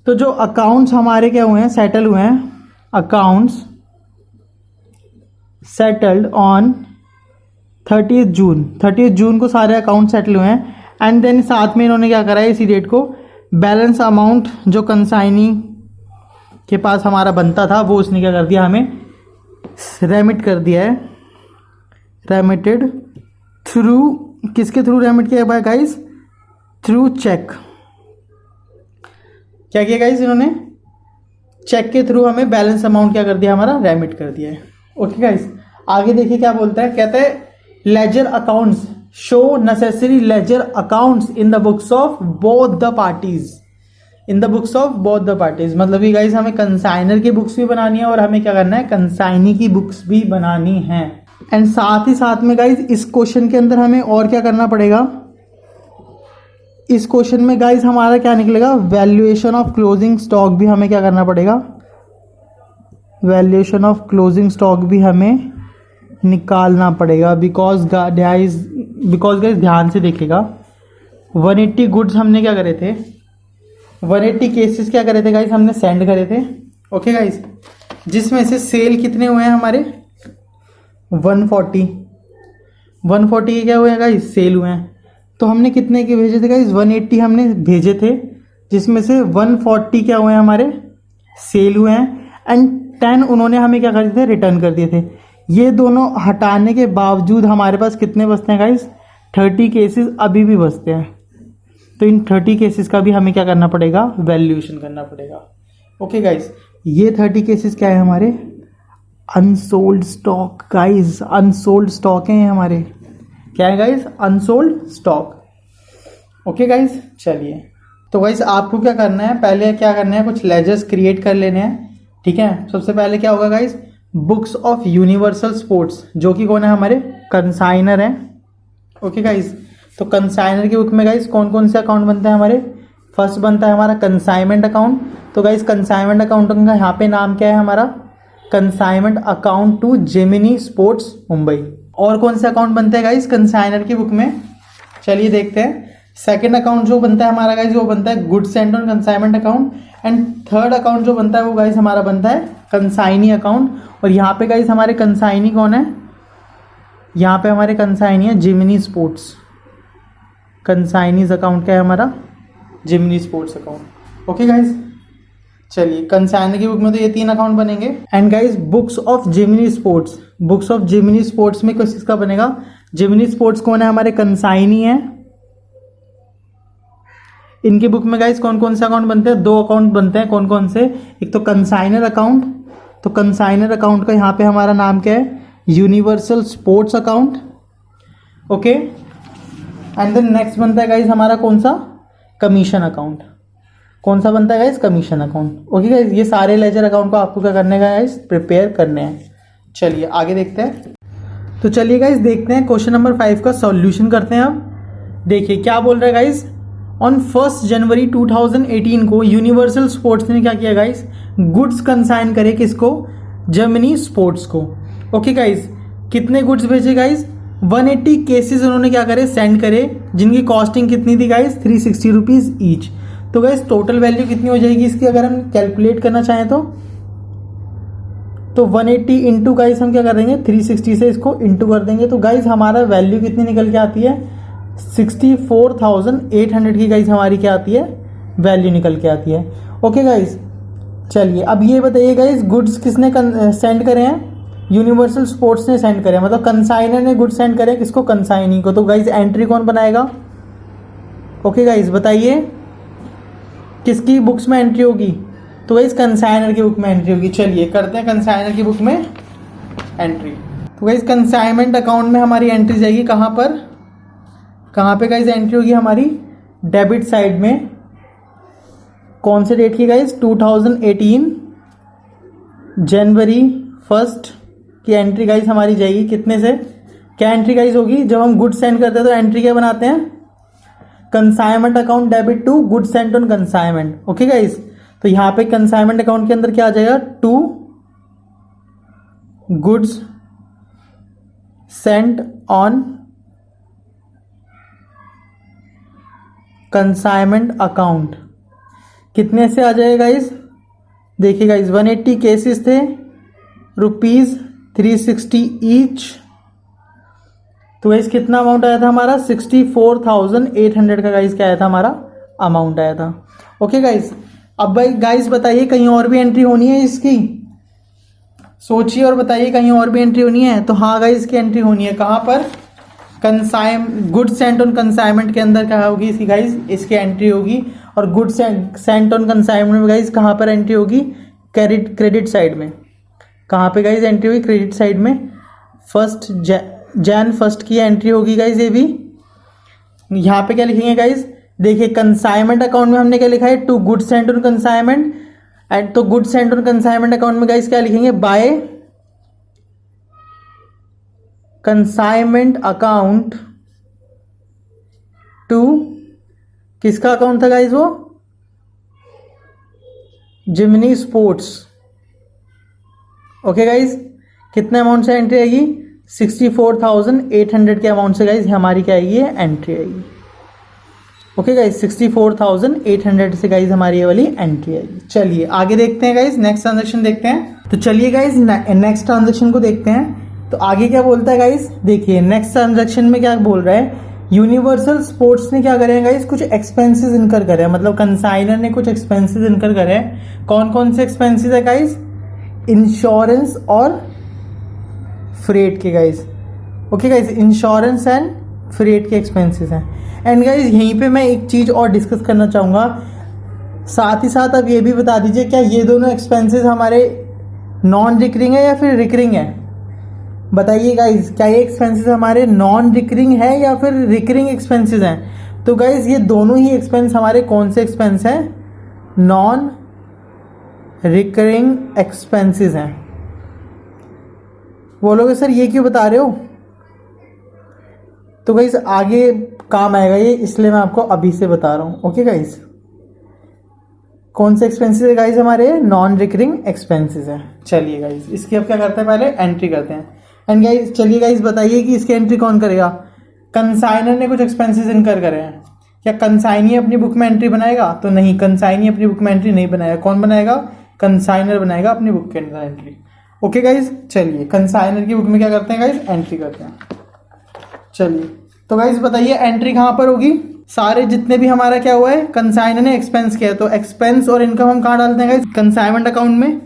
तो जो अकाउंट्स हमारे क्या हुए हैं, सेटल हुए हैं, अकाउंट्स सेटल्ड ऑन 30 जून को सारे अकाउंट सेटल हुए हैं। एंड देन साथ में इन्होंने क्या करा है, इसी डेट को बैलेंस अमाउंट जो कंसाइनी के पास हमारा बनता था वो उसने क्या कर दिया, हमें रेमिट कर दिया है। रेमिटेड थ्रू, किसके थ्रू रेमिट किया है गाइस, थ्रू चेक। क्या किया गाइस, इन्होंने चेक के थ्रू हमें बैलेंस अमाउंट क्या कर दिया, हमारा रेमिट कर दिया है। ओके गाइस, आगे देखिए क्या बोलता है, कहता है ledger accounts show necessary ledger accounts in the books of both the parties, in the books of both the parties. मतलब कि गाइस हमें कंसाइनर की बुक्स भी बनानी है और हमें क्या करना है, कंसाइनी की बुक्स भी बनानी है। एंड साथ ही साथ में गाइस इस क्वेश्चन के अंदर हमें और क्या करना पड़ेगा, इस क्वेश्चन में गाइस हमारा क्या निकलेगा, वैल्यूएशन ऑफ क्लोजिंग स्टॉक भी हमें क्या करना पड़ेगा, वैल्यूएशन ऑफ क्लोजिंग स्टॉक भी हमें निकालना पड़ेगा। बिकॉज गाइस ध्यान से देखिएगा, 180 गुड्स हमने क्या करे थे, 180 केसेस क्या करे थे गाइस, हमने सेंड करे थे। ओके गाइस, जिसमें से सेल कितने हुए हैं हमारे, 140 के क्या हुए हैं गाइस, सेल हुए हैं। तो हमने कितने के भेजे थे गाइस, 180 हमने भेजे थे, जिसमें से 140 क्या हुए हैं हमारे, सेल हुए हैं। एंड 10 उन्होंने हमें क्या कर दिए थे, रिटर्न कर दिए थे। ये दोनों हटाने के बावजूद हमारे पास कितने बचते हैं गाइस, 30 केसेस अभी भी बचते हैं। तो इन 30 केसेस का भी हमें क्या करना पड़ेगा, वैल्यूएशन करना पड़ेगा। ओके गाइस, ये 30 केसेस क्या है हमारे, unsold stock guys, unsold stock हैं हमारे, क्या है guys, unsold stock. Okay guys, चलिए तो गाइस आपको क्या करना है, पहले क्या करना है, कुछ लेजर्स क्रिएट कर लेने हैं। ठीक है, सबसे पहले क्या होगा guys, books of universal sports, जो कि कौन है, हमारे कंसाइनर हैं। ओके गाइस, तो कंसाइनर की बुक में गाइस कौन कौन से अकाउंट बनते हैं हमारे, फर्स्ट बनता है हमारा कंसाइनमेंट अकाउंट। तो गाइस कंसाइनमेंट अकाउंट का यहाँ पे नाम क्या है हमारा, consignment account to Gemini sports Mumbai. और कौन से अकाउंट बनते हैं गाइस कंसाइनर की बुक में, चलिए देखते हैं। सेकंड अकाउंट जो बनता है हमारा गाइस, वो बनता है goods sent on consignment account. And third account जो बनता है वो गाइस हमारा बनता है कंसाइनी अकाउंट। और यहाँ पे गाइस हमारे कंसाइनी कौन है, यहाँ पे हमारे कंसाइनी है जिमिनी स्पोर्ट्स। कंसाइनीज अकाउंट क्या है हमारा, Gemini sports account. Okay guys, चलिए कंसाइनर की बुक में तो ये 3 अकाउंट बनेंगे। And guys books of Gemini sports, books of Gemini sports में किसका बनेगा, जिमिनी स्पोर्ट्स कौन है, हमारे कंसाइनी है। इनकी बुक में गाइस कौन कौन से अकाउंट बनते हैं, 2 अकाउंट बनते हैं। कौन कौन से, एक तो कंसाइनर अकाउंट, तो कंसाइनर अकाउंट का यहाँ पे हमारा नाम क्या है, universal sports account. Okay, and then next बनता है गाइस हमारा कौन सा, कमीशन अकाउंट। कौन सा बनता है guys, commission account. Okay guys, ये सारे लेजर अकाउंट को आपको क्या करने का गाइस, प्रिपेयर करने हैं। चलिए आगे देखते हैं। तो चलिए गाइस देखते हैं क्वेश्चन नंबर 5 का सॉल्यूशन करते हैं। अब देखिए क्या बोल रहा है गाइस, ऑन 1 जनवरी 2018 को यूनिवर्सल स्पोर्ट्स ने क्या किया गाइस, गुड्स कंसाइन करे किसको, जर्मनी स्पोर्ट्स को। ओके गाइस, कितने गुड्स भेजे गाइस, 180 केसेस उन्होंने क्या करे, सेंड करे, जिनकी कॉस्टिंग कितनी थी गाइस, 360 रुपीज़ ईच। तो गाइस टोटल वैल्यू कितनी हो जाएगी इसकी, अगर हम कैलकुलेट करना चाहें तो 180 इंटू गाइस हम क्या कर देंगे, 360 से इसको इंटू कर देंगे। तो गाइस हमारा वैल्यू कितनी निकल के आती है, 64,800 की गाइस हमारी क्या आती है, वैल्यू निकल के आती है। ओके गाइस, चलिए अब ये बताइए गाइस गुड्स किसने सेंड करे हैं, यूनिवर्सल स्पोर्ट्स ने सेंड करे, मतलब कंसाइनर ने गुड्स सेंड करे किसको, कंसाइनी को। तो गाइस एंट्री कौन बनाएगा, ओके गाइस बताइए किसकी बुक्स में एंट्री होगी, तो गाइस कंसाइनर की बुक में एंट्री होगी। चलिए करते हैं कंसाइनर की बुक में एंट्री। तो गाइस कंसाइनमेंट अकाउंट में हमारी एंट्री जाएगी कहाँ पर, कहाँ पे गाइस एंट्री होगी हमारी, डेबिट साइड में। कौन से डेट की गाइस, 2018 जनवरी 1 की एंट्री गाइस हमारी जाएगी। कितने से, क्या एंट्री गाइस होगी, जब हम गुड्स सेंड करते हैं तो एंट्री क्या बनाते हैं, consignment account debit to goods sent on consignment. Okay guys, तो यहाँ पे कंसाइनमेंट अकाउंट के अंदर क्या आ जाएगा, to goods sent on consignment account. कितने से आ जाएगा गाइस, देखिए गाइस 180 केसेस थे, ₹360 ईच। तो गाइस कितना अमाउंट आया था हमारा, 64,800 का गाइस क्या आया था हमारा अमाउंट आया था। ओके गाइस, अब भाई गाइस बताइए कहीं और भी एंट्री होनी है इसकी, सोचिए और बताइए कहीं और भी एंट्री होनी है। तो हाँ गाइस की एंट्री होनी है कहाँ पर, गुड्स सेंट ऑन कंसाइनमेंट के अंदर क्या होगी इसकी गाइस, इसकी एंट्री होगी। और गुड्स सेंट ऑन कंसाइनमेंट में गाइस कहाँ पर एंट्री होगी, क्रेडिट साइड में। कहाँ पे गाइस एंट्री होगी, क्रेडिट साइड में। Jan 1 की एंट्री होगी गाइस ये भी। यहाँ पे क्या लिखेंगे गाइस, देखिए कंसाइनमेंट अकाउंट में हमने क्या लिखा है, to goods sent on consignment and, तो goods sent on consignment account में गाइस क्या लिखेंगे, बाय कंसाइनमेंट अकाउंट टू, किसका अकाउंट था गाइस वो, जिमनी स्पोर्ट्स। ओके गाइस, कितने अमाउंट से एंट्री आएगी, 64,800 के अमाउंट से गाइस हमारी क्या आएगी, एंट्री आएगी। ओके गाइस, 64,800 से गाइस हमारी ये वाली एंट्री आएगी। चलिए आगे देखते हैं गाइस, नेक्स्ट ट्रांजेक्शन देखते हैं। तो चलिए गाइस नेक्स्ट ट्रांजेक्शन को देखते हैं। तो आगे क्या बोलता है गाइस, देखिए नेक्स्ट ट्रांजेक्शन में क्या बोल रहा है, यूनिवर्सल स्पोर्ट्स ने क्या करे हैं गाइस, कुछ एक्सपेंसेस इनकर करे हैं, मतलब कंसाइनर ने कुछ एक्सपेंसेस इनकर करे हैं। कौन कौन से एक्सपेंसेस है गाइस, इंश्योरेंस और फ्रेट के guys. Okay guys, insurance and freight के एक्सपेंसेस हैं। एंड गाइस यहीं पे मैं एक चीज़ और डिस्कस करना चाहूँगा, साथ ही साथ अब ये भी बता दीजिए क्या ये दोनों एक्सपेंसेस हमारे नॉन रिकरिंग है या फिर रिकरिंग है, बताइए गाइस, क्या ये एक्सपेंसेस हमारे नॉन रिकरिंग है या फिर रिकरिंग एक्सपेंसेस हैं। तो गाइस ये दोनों ही एक्सपेंस हमारे कौन से एक्सपेंस हैं, नॉन रिकरिंग एक्सपेंसेस हैं। बोलोगे सर ये क्यों बता रहे हो, तो गाइस आगे काम आएगा ये, इसलिए मैं आपको अभी से बता रहा हूँ। ओके गाइस, कौन से एक्सपेंसेस है गाइस, हमारे नॉन रिकरिंग एक्सपेंसेस हैं। चलिए गाइस इसकी अब क्या करते हैं, पहले एंट्री करते हैं। एंड गाइस चलिए गाइस बताइए कि इसकी एंट्री कौन करेगा, कंसाइनर ने कुछ एक्सपेंसेस इनकर करे हैं, क्या कंसाइनी अपनी बुक में एंट्री बनाएगा, तो नहीं, कंसाइनी अपनी बुक में एंट्री नहीं बनाएगा। कौन बनाएगा, कंसाइनर बनाएगा अपनी बुक के अंदर एंट्री। ओके गाइस, चलिए कंसाइनर की बुक में क्या करते हैं गाइस, एंट्री करते हैं। चलिए तो गाइस बताइए एंट्री कहाँ पर होगी, सारे जितने भी हमारा क्या हुआ है, कंसाइनर ने एक्सपेंस किया है, तो एक्सपेंस और इनकम हम कहाँ डालते हैं गाइस, कंसाइनमेंट अकाउंट में।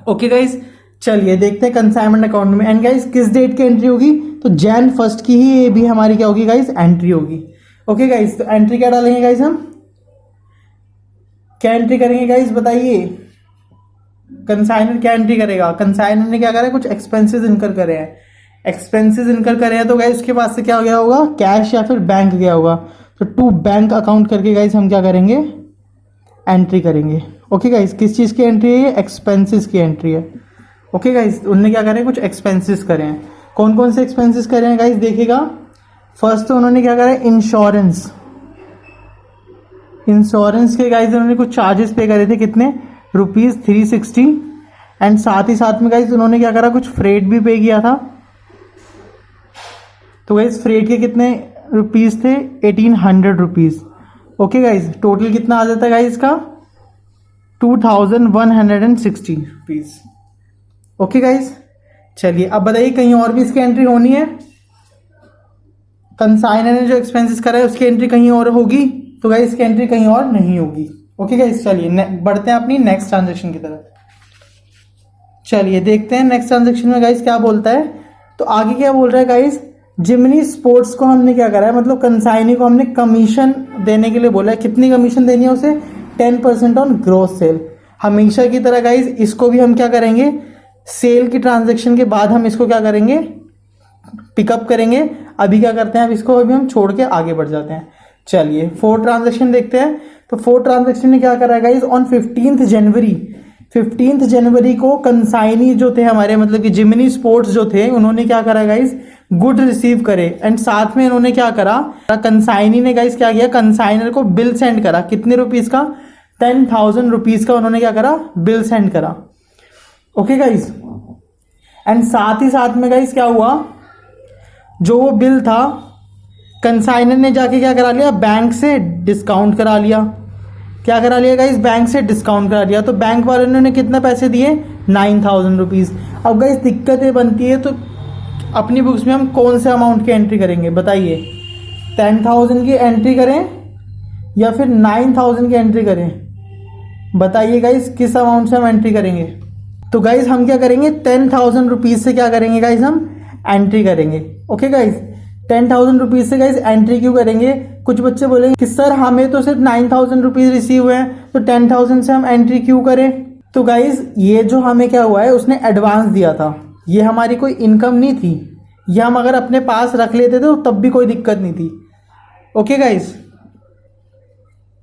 ओके गाइस, चलिए देखते हैं कंसाइनमेंट अकाउंट में। एंड गाइस किस डेट की एंट्री होगी, तो Jan 1 की ही ये भी हमारी क्या होगी गाइस, एंट्री होगी। ओके गाइस, तो एंट्री क्या डालेंगे गाइस, हम क्या एंट्री करेंगे गाइस, बताइए कंसाइनर क्या एंट्री करेगा, कंसाइनर ने क्या करा है, कुछ एक्सपेंसेस इनकर करे हैं, एक्सपेंसेस इनकर करे हैं, तो गाइस उसके पास से क्या हो गया होगा, कैश या फिर बैंक गया होगा, तो टू बैंक अकाउंट करके गाइस हम क्या करेंगे, एंट्री करेंगे। ओके गाइस, किस चीज़ की एंट्री है, एक्सपेंसेस की एंट्री है। ओके गाइस, उनने क्या करें, कुछ एक्सपेंसेस करे हैं। कौन कौन से एक्सपेंसेस करे हैं गाइस, देखिएगा। फर्स्ट तो उन्होंने क्या करा है, इंश्योरेंस के गाइस उन्होंने कुछ चार्जेस पे करे थे, कितने, ₹360। एंड साथ ही साथ में गाइस उन्होंने क्या करा, कुछ फ्रेट भी पे किया था, तो गाइस फ्रेट के कितने रुपीज़ थे, ₹1800। ओके गाइस, टोटल कितना आ जाता है गाइस का, ₹2160। ओके गाइस, चलिए अब बताइए कहीं और भी इसकी एंट्री होनी है, कंसाइनर ने जो एक्सपेंसेस करा है उसकी एंट्री कहीं और होगी, तो गाइस इसकी एंट्री कहीं और नहीं होगी। ओके गाइस, चलिए बढ़ते हैं अपनी नेक्स्ट ट्रांजेक्शन की तरफ। चलिए देखते हैं नेक्स्ट ट्रांजेक्शन में गाइस क्या बोलता है। तो आगे क्या बोल रहा है गाइस, जिमनी स्पोर्ट्स को हमने क्या करा है, मतलब कंसाइनी को हमने कमीशन देने के लिए बोला है। कितनी कमीशन देनी है उसे, 10% ऑन ग्रॉस सेल। हमेशा की तरह गाइस इसको भी हम क्या करेंगे, सेल की ट्रांजैक्शन के बाद हम इसको क्या करेंगे, पिकअप करेंगे। अभी क्या करते हैं, अब इसको अभी हम छोड़ के आगे बढ़ जाते हैं। चलिए 4 ट्रांजैक्शन देखते हैं। तो 4 ट्रांजैक्शन ने क्या करा है गाइज, ऑन 15 जनवरी को कंसाइनी जो थे हमारे, मतलब कि जिमिनी स्पोर्ट्स जो थे, उन्होंने क्या करा गाइज, गुड रिसीव करे। एंड साथ में इन्होंने क्या करा, कंसाइनी ने गाइज क्या किया, कंसाइनर को बिल सेंड करा। कितने रुपीस का, 10,000 रुपीज का उन्होंने क्या करा, बिल सेंड करा। ओके गाइज, एंड साथ ही साथ में गाइज क्या हुआ, जो वो बिल था कंसाइनर ने जाके क्या करा लिया, बैंक से डिस्काउंट करा लिया। क्या करा लिया गाइज, बैंक से डिस्काउंट करा लिया। तो बैंक वालों ने कितने पैसे दिए, 9,000 रुपीज़। अब गाइज दिक्कतें बनती है, तो अपनी बुक्स में हम कौन से अमाउंट की एंट्री करेंगे बताइए, 10,000 की एंट्री करें या फिर 9,000 की एंट्री करें, बताइए गाइज किस अमाउंट से हम एंट्री करेंगे। तो गाइज हम क्या करेंगे, 10,000 रुपीज़ से क्या करेंगे गाइज, हम एंट्री करेंगे। ओके गाइज, 10,000 रुपीज़ से गाइज एंट्री क्यों करेंगे। कुछ बच्चे बोलेंगे कि सर हमें तो सिर्फ 9,000 रुपीज़ रिसीव हुए हैं, तो 10,000 से हम एंट्री क्यों करें। तो गाइज ये जो हमें क्या हुआ है, उसने एडवांस दिया था, ये हमारी कोई इनकम नहीं थी, ये हम अगर अपने पास रख लेते थे तो तब भी कोई दिक्कत नहीं थी। ओके गाइज,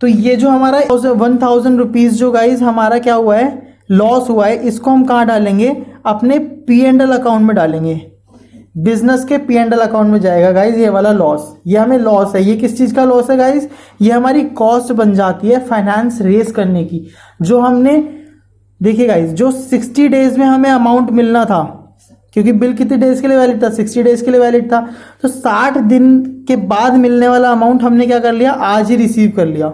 तो ये जो हमारा 1,000 रुपीज़ जो गाइज हमारा क्या हुआ है, लॉस हुआ है, इसको हम कहाँ डालेंगे, अपने P&L अकाउंट में डालेंगे। बिजनेस के P&L अकाउंट में जाएगा गाइज ये वाला लॉस। ये हमें लॉस है, ये किस चीज़ का लॉस है गाइज, ये हमारी कॉस्ट बन जाती है फाइनेंस रेज करने की। जो हमने देखिए गाइज, जो 60 डेज में हमें अमाउंट मिलना था, क्योंकि बिल कितने डेज के लिए वैलिड था, 60 डेज के लिए वैलिड था, तो 60 दिन के बाद मिलने वाला अमाउंट हमने क्या कर लिया, आज ही रिसीव कर लिया,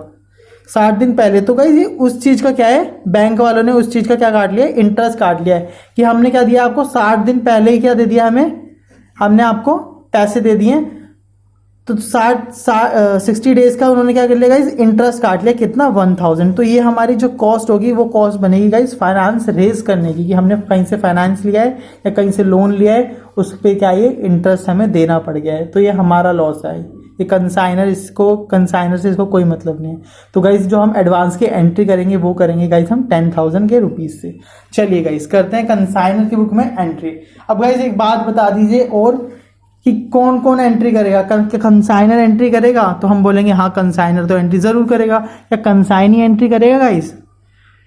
60 दिन पहले। तो गाइज ये उस चीज़ का क्या है, बैंक वालों ने उस चीज़ का क्या काट लिया, इंटरेस्ट काट लिया है, कि हमने क्या दिया आपको, 60 दिन पहले ही क्या दे दिया हमें, हमने आपको पैसे दे दिए। तो 60 डेज का उन्होंने क्या कर लिया गाइज, इंटरेस्ट काट लिया, कितना, 1,000। तो ये हमारी जो कॉस्ट होगी वो कॉस्ट बनेगी गाइज फाइनेंस रेज करने की, कि हमने कहीं से फाइनेंस लिया है या कहीं से लोन लिया है, उस पर क्या ये इंटरेस्ट हमें देना पड़ गया है, तो ये हमारा लॉस है। ये कंसाइनर से इसको कोई मतलब नहीं है। तो गाइज जो हम एडवांस की एंट्री करेंगे वो करेंगे गाइज हम 10,000 के रुपीज़ से। चलिए गाइज करते हैं कंसाइनर की बुक में एंट्री। अब गाइज एक बात बता दीजिए और, कि कौन कौन एंट्री करेगा, कंसाइनर एंट्री करेगा, तो हम बोलेंगे हाँ कंसाइनर तो एंट्री ज़रूर करेगा। या कंसाइनी एंट्री करेगा गाइज,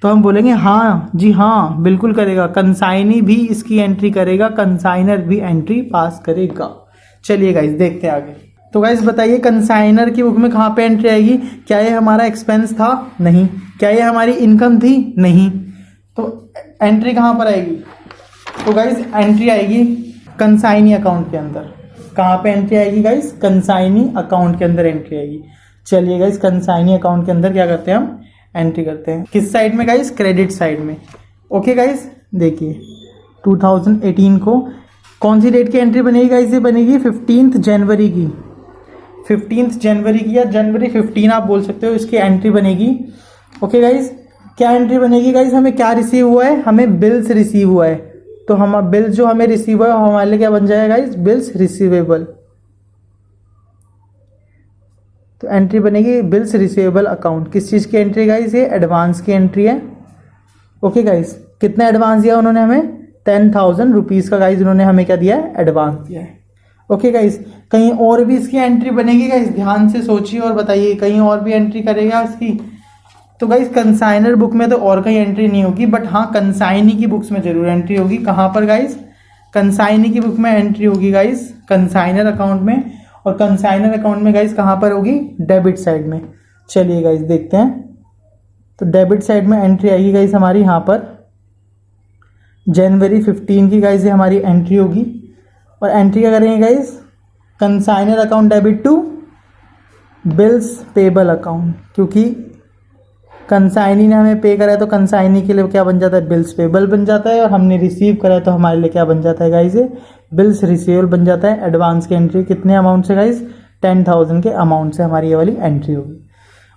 तो हम बोलेंगे हाँ जी हाँ बिल्कुल करेगा। कंसाइनी भी इसकी एंट्री करेगा, कंसाइनर भी एंट्री पास करेगा। चलिए गाइज देखते हैं आगे। तो गाइज बताइए कंसाइनर की बुक में कहाँ पे एंट्री आएगी, क्या ये हमारा एक्सपेंस था, नहीं। क्या ये हमारी इनकम थी, नहीं। तो एंट्री कहाँ पर आएगी, तो गाइज एंट्री आएगी कंसाइनी अकाउंट के अंदर। कहाँ पे एंट्री आएगी गाइज, कंसाइनी अकाउंट के अंदर एंट्री आएगी। चलिए गाइज कंसाइनी अकाउंट के अंदर क्या करते हैं, हम एंट्री करते हैं। किस साइड में गाइज, क्रेडिट साइड में। ओके गाइज देखिए 2018 को कौन सी डेट की एंट्री बनेगी गाइज, ये बनेगी 15 जनवरी की, 15 जनवरी की या जनवरी 15 आप बोल सकते हो, इसकी एंट्री बनेगी। ओके गाइज, क्या एंट्री बनेगी गाइज, हमें क्या रिसीव हुआ है, हमें बिल्स रिसीव हुआ है, तो हम बिल जो हमें रिसीव हुआ है हमारे लिए क्या बन जाएगा गाइज, बिल्स रिसीवेबल। तो एंट्री बनेगी बिल्स रिसीवेबल अकाउंट। किस चीज़ की एंट्री गाइज, ये एडवांस की एंट्री है। ओके गाइज, कितना एडवांस दिया उन्होंने हमें, 10,000 रुपीज़ का गाइज उन्होंने हमें क्या दिया है, एडवांस दिया है। ओके गाइज, कहीं और भी इसकी एंट्री बनेगी गाइज, ध्यान से सोचिए और बताइए, कहीं और भी एंट्री करेगा इसकी। तो गाइज कंसाइनर बुक में तो और कहीं एंट्री नहीं होगी, बट हाँ कंसाइनी की बुक्स में जरूर एंट्री होगी। कहाँ पर गाइज, कंसाइनी की बुक में एंट्री होगी गाइज कंसाइनर अकाउंट में, और कंसाइनर अकाउंट में गाइज कहाँ पर होगी, डेबिट साइड में। चलिए गाइज देखते हैं। तो डेबिट साइड में एंट्री आएगी गाइज हमारी यहाँ पर जनवरी 15 की गाइज हमारी एंट्री होगी। और एंट्री क्या करेंगे guys, consignor account debit to bills payable account, क्योंकि कंसाइनी ने हमें पे करा है तो कंसाइनी के लिए क्या बन जाता है, बिल्स पेबल बन जाता है, और हमने रिसीव करा है तो हमारे लिए क्या बन जाता है गाइज, बिल्स रिसीवेबल बन जाता है। एडवांस की एंट्री कितने अमाउंट से गाइज, 10,000 के अमाउंट से हमारी ये वाली एंट्री होगी।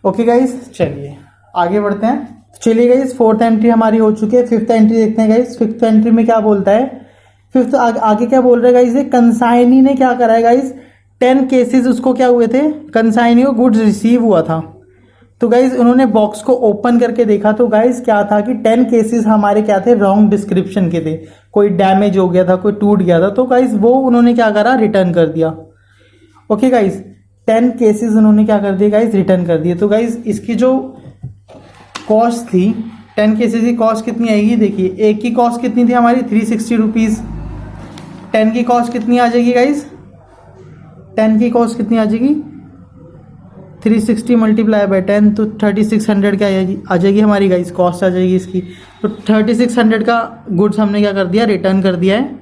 ओके गाइज, चलिए आगे बढ़ते हैं। चलिए गाइज 4th एंट्री हमारी हो चुकी है। 5th एंट्री देखते हैं गाइज। 5th एंट्री में क्या बोलता है, 5th आगे क्या बोल रहा है गाइज, कंसाइनी ने क्या करा है गाइज, 10 केसेस उसको क्या हुए थे, कंसाइनी को गुड्स रिसीव हुआ था, तो गाइज उन्होंने बॉक्स को ओपन करके देखा तो गाइज क्या था कि 10 केसेस हमारे क्या थे, रॉन्ग डिस्क्रिप्शन के थे, कोई डैमेज हो गया था, कोई टूट गया था, तो गाइज वो उन्होंने क्या करा, रिटर्न कर दिया। ओके गाइज 10 केसेस उन्होंने क्या कर दिए गाइज, रिटर्न कर दिए। तो गाइज इसकी जो कॉस्ट थी, 10 केसेस की कॉस्ट कितनी आएगी, देखिए एक की कॉस्ट कितनी थी हमारी 360 रुपीज़, 10 की कॉस्ट कितनी आ जाएगी गाइज, 10 की कॉस्ट कितनी आ जाएगी 360 मल्टीप्लाई बाय 10 तो 3600 क्या आ जाएगी हमारी गाइस, कॉस्ट आ जाएगी इसकी। तो 3600 का गुड्स हमने क्या कर दिया, रिटर्न कर दिया है।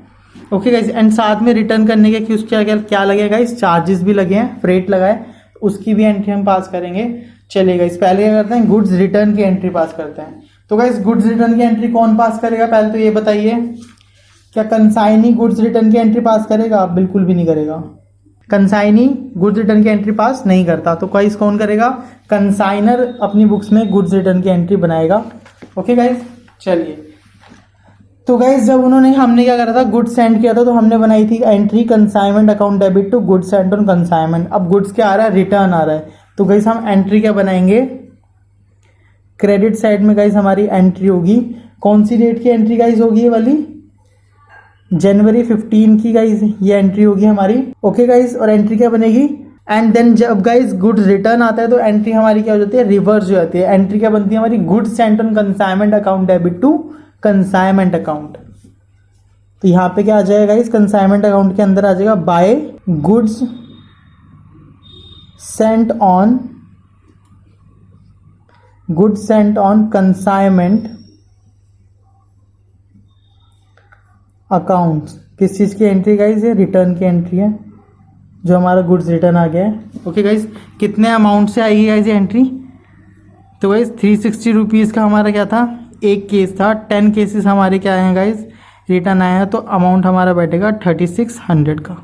ओके गाइस, एंड साथ में रिटर्न करने के कुछ क्या लगेगा गाइस, चार्जेस भी लगे हैं, फ्रेट लगा है, उसकी भी एंट्री हम पास करेंगे। चलिए गाइस पहले क्या करते हैं, गुड्स रिटर्न की एंट्री पास करते हैं। तो गाइस गुड्स रिटर्न की एंट्री कौन पास करेगा, पहले तो ये बताइए, क्या कंसाइनी गुड्स रिटर्न की एंट्री पास करेगा, बिल्कुल भी नहीं करेगा। कंसाइनी गुड्स रिटर्न की एंट्री पास नहीं करता, तो गाइस कौन करेगा, कंसाइनर अपनी बुक्स में गुड्स रिटर्न की एंट्री बनाएगा। ओके गाइस चलिए, तो गाइस जब हमने क्या करा था, गुड्स सेंड किया था, तो हमने बनाई थी entry consignment account debit to goods send on consignment. अब गुड्स क्या आ रहा है, रिटर्न आ रहा है, तो गाइस हम एंट्री क्या बनाएंगे, क्रेडिट साइड में गाइस हमारी एंट्री होगी, कौन सी डेट की एंट्री गाइस होगी, ये वाली जनवरी 15 की गाइस ये एंट्री होगी हमारी। ओके गाइस, और एंट्री क्या बनेगी, एंड देन जब गाइस गुड्स रिटर्न आता है तो एंट्री हमारी क्या हो जाती है, रिवर्स हो जाती है। एंट्री क्या बनती है हमारी, goods sent on consignment account debit to consignment account. तो यहाँ पे क्या आ जाएगा गाइस, कंसाइनमेंट अकाउंट के अंदर आ जाएगा by goods sent on consignment accounts. किस चीज़ की एंट्री गाइज है, रिटर्न की एंट्री है, जो हमारा गुड्स रिटर्न आ गया है। ओके गाइज, कितने अमाउंट से आएगी गाइज ये एंट्री, तो गाइज 360 रुपीज़ का हमारा क्या था, एक केस था, 10 केसेस हमारे क्या आए हैं गाइज, रिटर्न आया है, तो अमाउंट हमारा बैठेगा 3600 का।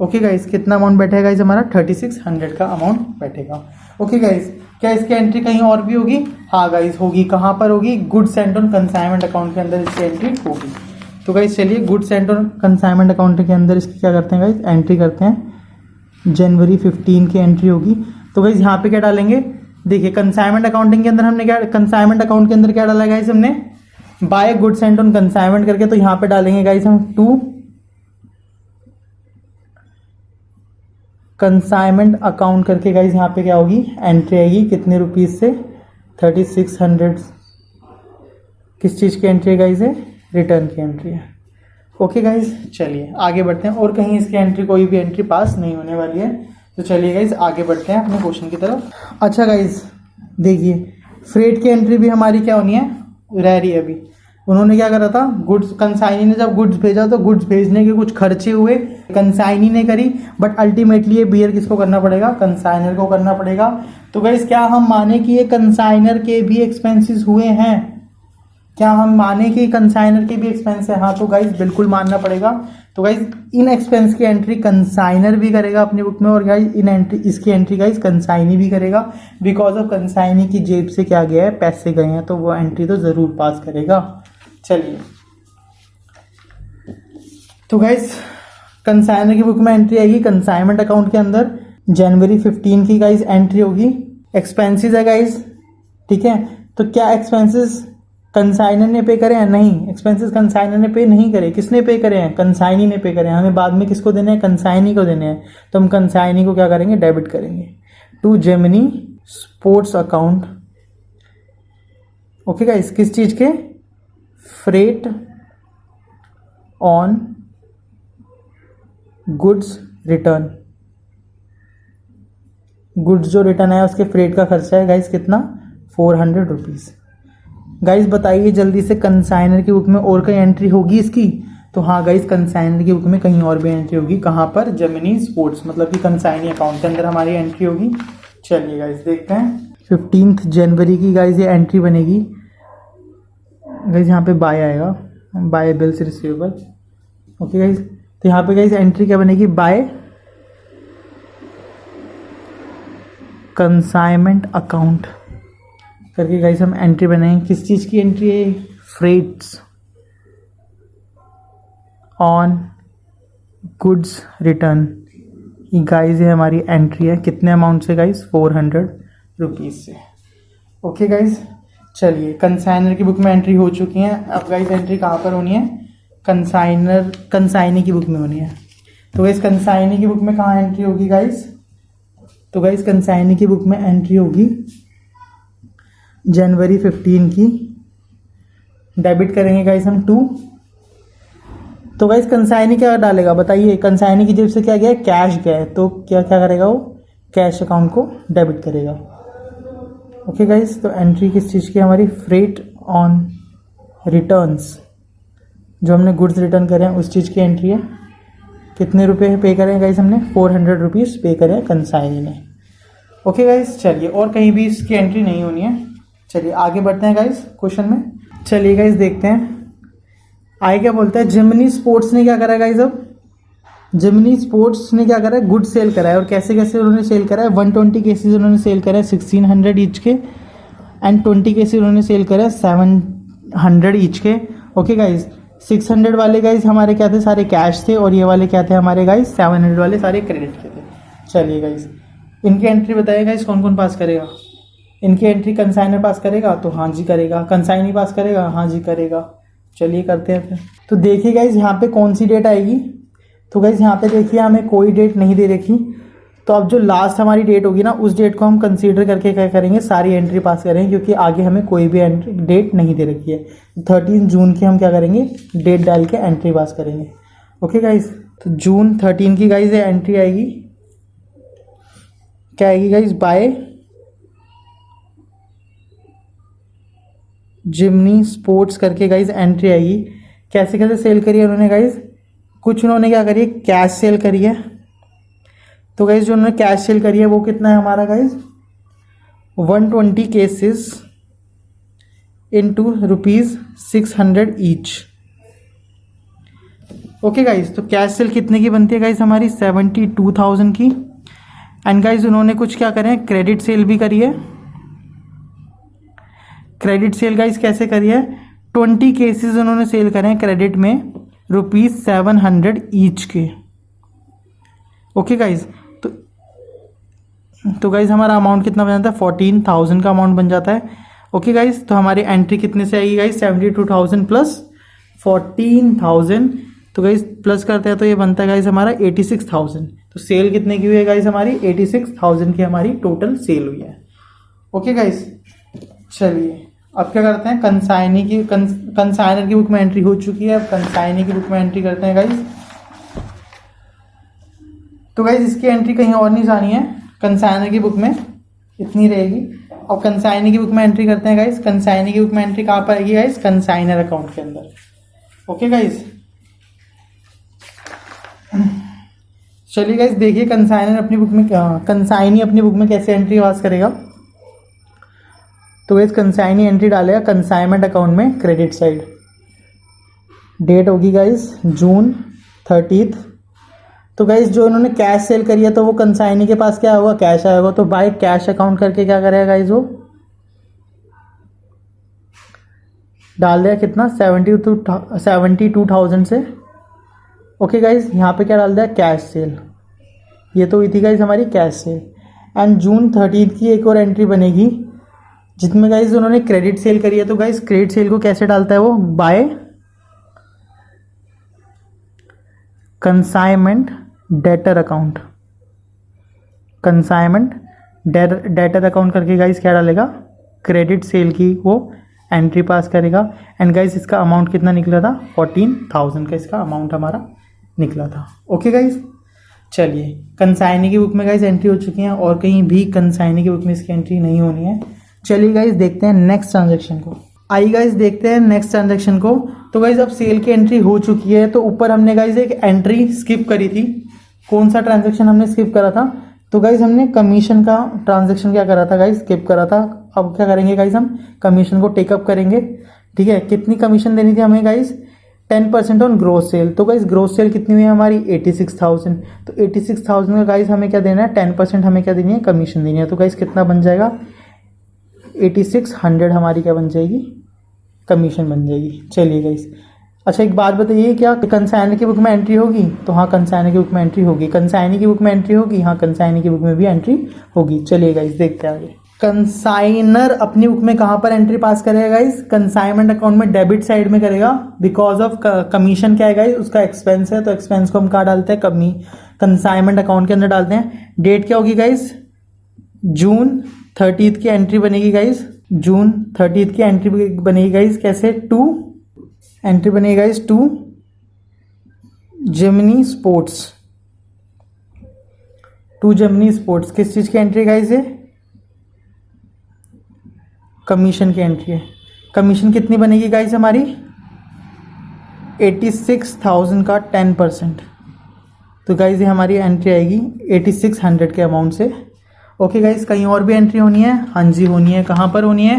ओके गाइज, कितना अमाउंट बैठेगा गाइज हमारा, 3600 का अमाउंट बैठेगा। ओके गाइज, क्या इसकी एंट्री कहीं और भी होगी, हाँ गाइज होगी, कहाँ पर होगी, goods sent on consignment account के अंदर इसकी एंट्री होगी। तो गाइस चलिए goods sent on consignment account के अंदर इसकी क्या करते हैं गाइस, एंट्री करते हैं, जनवरी 15 की एंट्री होगी। तो गाइस यहाँ पे क्या डालेंगे, देखिए कंसाइनमेंट अकाउंटिंग के अंदर हमने क्या, कंसाइनमेंट अकाउंट के अंदर क्या डाला गाइस हमने, by goods sent on consignment करके, तो यहाँ पे डालेंगे गाइस हम टू कंसाइनमेंट अकाउंट करके गाइस यहाँ पे क्या होगी, एंट्री आएगी कितने रुपीज़ से, 3600। किस चीज़ की एंट्री है गाइस है, रिटर्न की एंट्री है। ओके गाइज चलिए आगे बढ़ते हैं, और कहीं इसकी एंट्री कोई भी एंट्री पास नहीं होने वाली है। तो चलिए गाइज आगे बढ़ते हैं अपने क्वेश्चन की तरफ। अच्छा गाइज देखिए, फ्रेट की एंट्री भी हमारी क्या होनी है, रह रही है अभी। उन्होंने क्या करा था, गुड्स, कंसाइनी ने जब गुड्स भेजा तो गुड्स भेजने के कुछ खर्चे हुए, कंसाइनी ने करी, बट अल्टीमेटली ये बियर किसको करना पड़ेगा, कंसाइनर को करना पड़ेगा। तो गाइज क्या हम माने कि ये कंसाइनर के भी एक्सपेंसेस हुए हैं, क्या हम माने कि कंसाइनर के भी एक्सपेंस है, हाँ तो गाइज बिल्कुल मानना पड़ेगा। तो गाइज इन एक्सपेंस की एंट्री कंसाइनर भी करेगा अपनी बुक में, और गाइज इन एंट्री, इसकी एंट्री गाइज कंसाइनी भी करेगा, बिकॉज ऑफ कंसाइनी की जेब से क्या गया है, पैसे गए हैं, तो वो एंट्री तो ज़रूर पास करेगा। चलिए तो गाइज कंसाइनर की बुक में एंट्री आएगी कंसाइनमेंट अकाउंट के अंदर, जनवरी 15 की गाइज एंट्री होगी। एक्सपेंसेस है गाइज, ठीक है, तो क्या एक्सपेंसेस कंसाइनर ने पे करे हैं, नहीं, एक्सपेंसेस कंसाइनर ने पे नहीं करे, किसने पे करे हैं, कंसाइनी ने पे करे हैं। हमें बाद में किसको देने हैं, कंसाइनी को देने हैं, तो हम कंसाइनी को क्या करेंगे, डेबिट करेंगे to Gemini sports account. Okay guys, किस चीज़ के, freight on goods return, goods जो रिटर्न आया उसके फ्रेट का खर्चा है गाइस कितना, 400 रुपीज़। गाइस बताइए जल्दी से, कंसाइनर की बुक में और कहीं एंट्री होगी इसकी, तो हाँ गाइस कंसाइनर की बुक में कहीं और भी एंट्री होगी, कहाँ पर, जेमिनी स्पोर्ट्स, मतलब कि कंसाइनी अकाउंट के अंदर हमारी एंट्री होगी। चलिए गाइस देखते हैं, 15 जनवरी की गाइस ये एंट्री बनेगी गाइस, यहाँ पे बाय आएगा, by bills receivable. Okay guys, तो यहाँ पे गाइस एंट्री क्या बनेगी, बाय कंसाइनमेंट अकाउंट करके गाइस हम एंट्री बनाएंगे। किस चीज़ की एंट्री है, फ्रेट्स ऑन गुड्स रिटर्न, ये गाइस ये हमारी एंट्री है, कितने अमाउंट से गाइस, 400। रुपीज़ से। ओके गाइज, चलिए कंसाइनर की बुक में एंट्री हो चुकी है। अब गाइज एंट्री कहाँ पर होनी है? कंसाइनी की बुक में होनी है। तो गाइज कंसाइनी की बुक में कहाँ एंट्री होगी गाइज? तो गाइज कंसाइनी की बुक में एंट्री होगी जनवरी 15 की। डेबिट करेंगे गाइज हम 2। तो गाइज कंसाइनी क्या डालेगा बताइए? कंसाइनी की जेब से क्या गया है? कैश गया है। तो क्या क्या करेगा वो? कैश अकाउंट को डेबिट करेगा। ओके गाइज, तो एंट्री किस चीज़ की? हमारी फ्रेट ऑन रिटर्न्स, जो हमने गुड्स रिटर्न करे हैं उस चीज़ की एंट्री है। कितने रुपए पे करें गाइज? हमने 400 रुपीज़ पे करे हैं कंसाइनी ने। ओके गाइज, चलिए और कहीं भी इसकी एंट्री नहीं होनी है। चलिए आगे बढ़ते हैं गाइज क्वेश्चन में। चलिए गाइज देखते हैं आगे क्या बोलता है। जिमनी स्पोर्ट्स ने क्या करा है गाइज? अब जिमनी स्पोर्ट्स ने क्या करा है? गुड सेल करा है। और कैसे कैसे उन्होंने सेल करा है? 120 केसेस उन्होंने सेल करा है 1600 ईच के, एंड 20 केसेस उन्होंने सेल करा है 700 ईच के। ओके गाइज, 600 वाले गाइज हमारे क्या थे? सारे कैश थे, और ये वाले क्या थे हमारे गाइज? 700 वाले सारे क्रेडिट के थे। चलिए गाइज इनकी एंट्री बताइए गाइज, कौन कौन पास करेगा? इनकी एंट्री कंसाइनर पास करेगा तो हाँ जी करेगा। कंसाइनी पास करेगा, हाँ जी करेगा। चलिए करते हैं फिर। तो देखिए गाइज यहाँ पे कौन सी डेट आएगी। तो गाइज यहाँ पे देखिए हमें कोई डेट नहीं दे रखी। तो अब जो लास्ट हमारी डेट होगी ना, उस डेट को हम कंसीडर करके क्या करेंगे? सारी एंट्री पास करेंगे, क्योंकि आगे हमें कोई भी एंट्री डेट नहीं दे रखी है। 13 जून की हम क्या करेंगे? डेट डाल के एंट्री पास करेंगे। ओके गाइज, तो जून 13 की गाइज एंट्री आएगी। क्या आएगी गाइज? बाय जिमनी स्पोर्ट्स करके गाइज एंट्री आएगी। कैसे कैसे सेल करी है उन्होंने गाइज? कुछ उन्होंने क्या करी है? कैश सेल करी है। तो गाइज जो उन्होंने कैश सेल करी है वो कितना है हमारा guys? 120 cases into ₹600 each. Okay guys, तो कैश सेल कितने की बनती है गाइज? हमारी 72,000 की। एंड गाइज उन्होंने कुछ क्या करें? क्रेडिट सेल भी करी है। क्रेडिट सेल गाइज कैसे करी है? 20 केसेस उन्होंने सेल करे हैं क्रेडिट में ₹700 ईच के। ओके गाइज, तो गाइज हमारा अमाउंट कितना बन जाता है? 14,000 का अमाउंट बन जाता है। ओके गाइज, तो हमारी एंट्री कितने से आएगी गाइज? 72,000 प्लस 14,000। तो गाइज प्लस करते हैं तो ये बनता है गाइज हमारा 86,000। तो सेल कितने की हुई है गाइज? हमारी 86,000 की हमारी टोटल सेल हुई है। ओके गाइज, चलिए अब क्या करते हैं? कंसाइनर की बुक में एंट्री हो चुकी है। अब कंसाइनी की बुक में एंट्री करते हैं गाइज। तो गाइज इसकी एंट्री कहीं और नहीं जानी है, कंसाइनर की बुक में इतनी रहेगी। और कंसाइनी की बुक में एंट्री करते हैं गाइज। कंसाइनी की बुक में एंट्री कहाँ पर आएगी गाइज? कंसाइनर अकाउंट के अंदर। ओके गाइज, चलिए गाइज देखिए कंसाइनी अपनी बुक में कैसे एंट्री पास करेगा। तो गाइज कंसाइनी एंट्री डालेगा कंसाइनमेंट अकाउंट में क्रेडिट साइड। डेट होगी गाइज जून 30। तो गाइज जो इन्होंने कैश सेल करी है तो वो कंसाइनी के पास क्या होगा? कैश आएगा। तो बाय कैश अकाउंट करके क्या करेगा गाइज? वो डाल दिया कितना? 72,000 से। ओके गाइज, यहाँ पे क्या डाल दिया? Cash cell. ये तो हुई थी गाइज हमारी कैश सेल। एंड जून 30 की एक और एंट्री बनेगी जिसमें गाइज उन्होंने क्रेडिट सेल करी है। तो गाइज क्रेडिट सेल को कैसे डालता है वो? By consignment debtor account. Consignment debtor account करके गाइज क्या डालेगा? क्रेडिट सेल की वो एंट्री पास करेगा। एंड गाइज इसका अमाउंट कितना निकला था? 14,000 का इसका अमाउंट हमारा निकला था। ओके गाइज, चलिए कंसाइनी की बुक में गाइज एंट्री हो चुकी है, और कहीं भी कंसाइनी की बुक में इसकी एंट्री नहीं होनी है। चलिए गाइज देखते हैं नेक्स्ट ट्रांजैक्शन को। आइए गाइज देखते हैं नेक्स्ट ट्रांजैक्शन को। तो गाइज अब सेल की एंट्री हो चुकी है। तो ऊपर हमने गाइज एक एंट्री स्किप करी थी। कौन सा ट्रांजैक्शन हमने स्किप करा था? तो गाइज हमने कमीशन का ट्रांजैक्शन क्या करा था गाइज? स्किप करा था। अब क्या करेंगे गाइज? हम कमीशन को टेकअप करेंगे। ठीक है, कितनी कमीशन देनी थी हमें गाइज? 10% on gross sale. तो गाइज ग्रोस सेल कितनी हुई है हमारी? 86,000। तो 86,000 का गाइज हमें क्या देना है? 10% हमें क्या देनी है? कमीशन देनी है। तो गाइज कितना बन जाएगा? 8600 हमारी क्या बन जाएगी? कमीशन बन जाएगी। चलिए गाइज, अच्छा एक बात बताइए, क्या कंसाइनी की बुक में एंट्री होगी? तो हाँ कंसाइनी की बुक में एंट्री होगी। कंसाइनी की बुक में एंट्री होगी? हाँ कंसाइनी की बुक में भी एंट्री होगी। चलिए गाइज देखते हैं आगे। कंसाइनर अपनी बुक में कहाँ पर एंट्री पास करेगा गाइस? कंसाइनमेंट अकाउंट में डेबिट साइड में करेगा, बिकॉज ऑफ कमीशन क्या है गाइस? उसका एक्सपेंस है, तो एक्सपेंस को हम कहाँ डालते हैं? कंसाइनमेंट अकाउंट के अंदर डालते हैं। डेट क्या होगी गाइस? जून 30 की एंट्री बनेगी गाइस, जून 30 की एंट्री बनेगी गाइस। कैसे? एंट्री बनेगी गाइस टू जेमिनी स्पोर्ट्स, किस चीज़ की एंट्री गाइस है? कमीशन की एंट्री है। कमीशन कितनी बनेगी गाइस हमारी? 86,000 का 10%। तो गाइस ये हमारी एंट्री आएगी 8600 के अमाउंट से। ओके गाइस, कहीं और भी एंट्री होनी है? हाँ जी होनी है। कहाँ पर होनी है?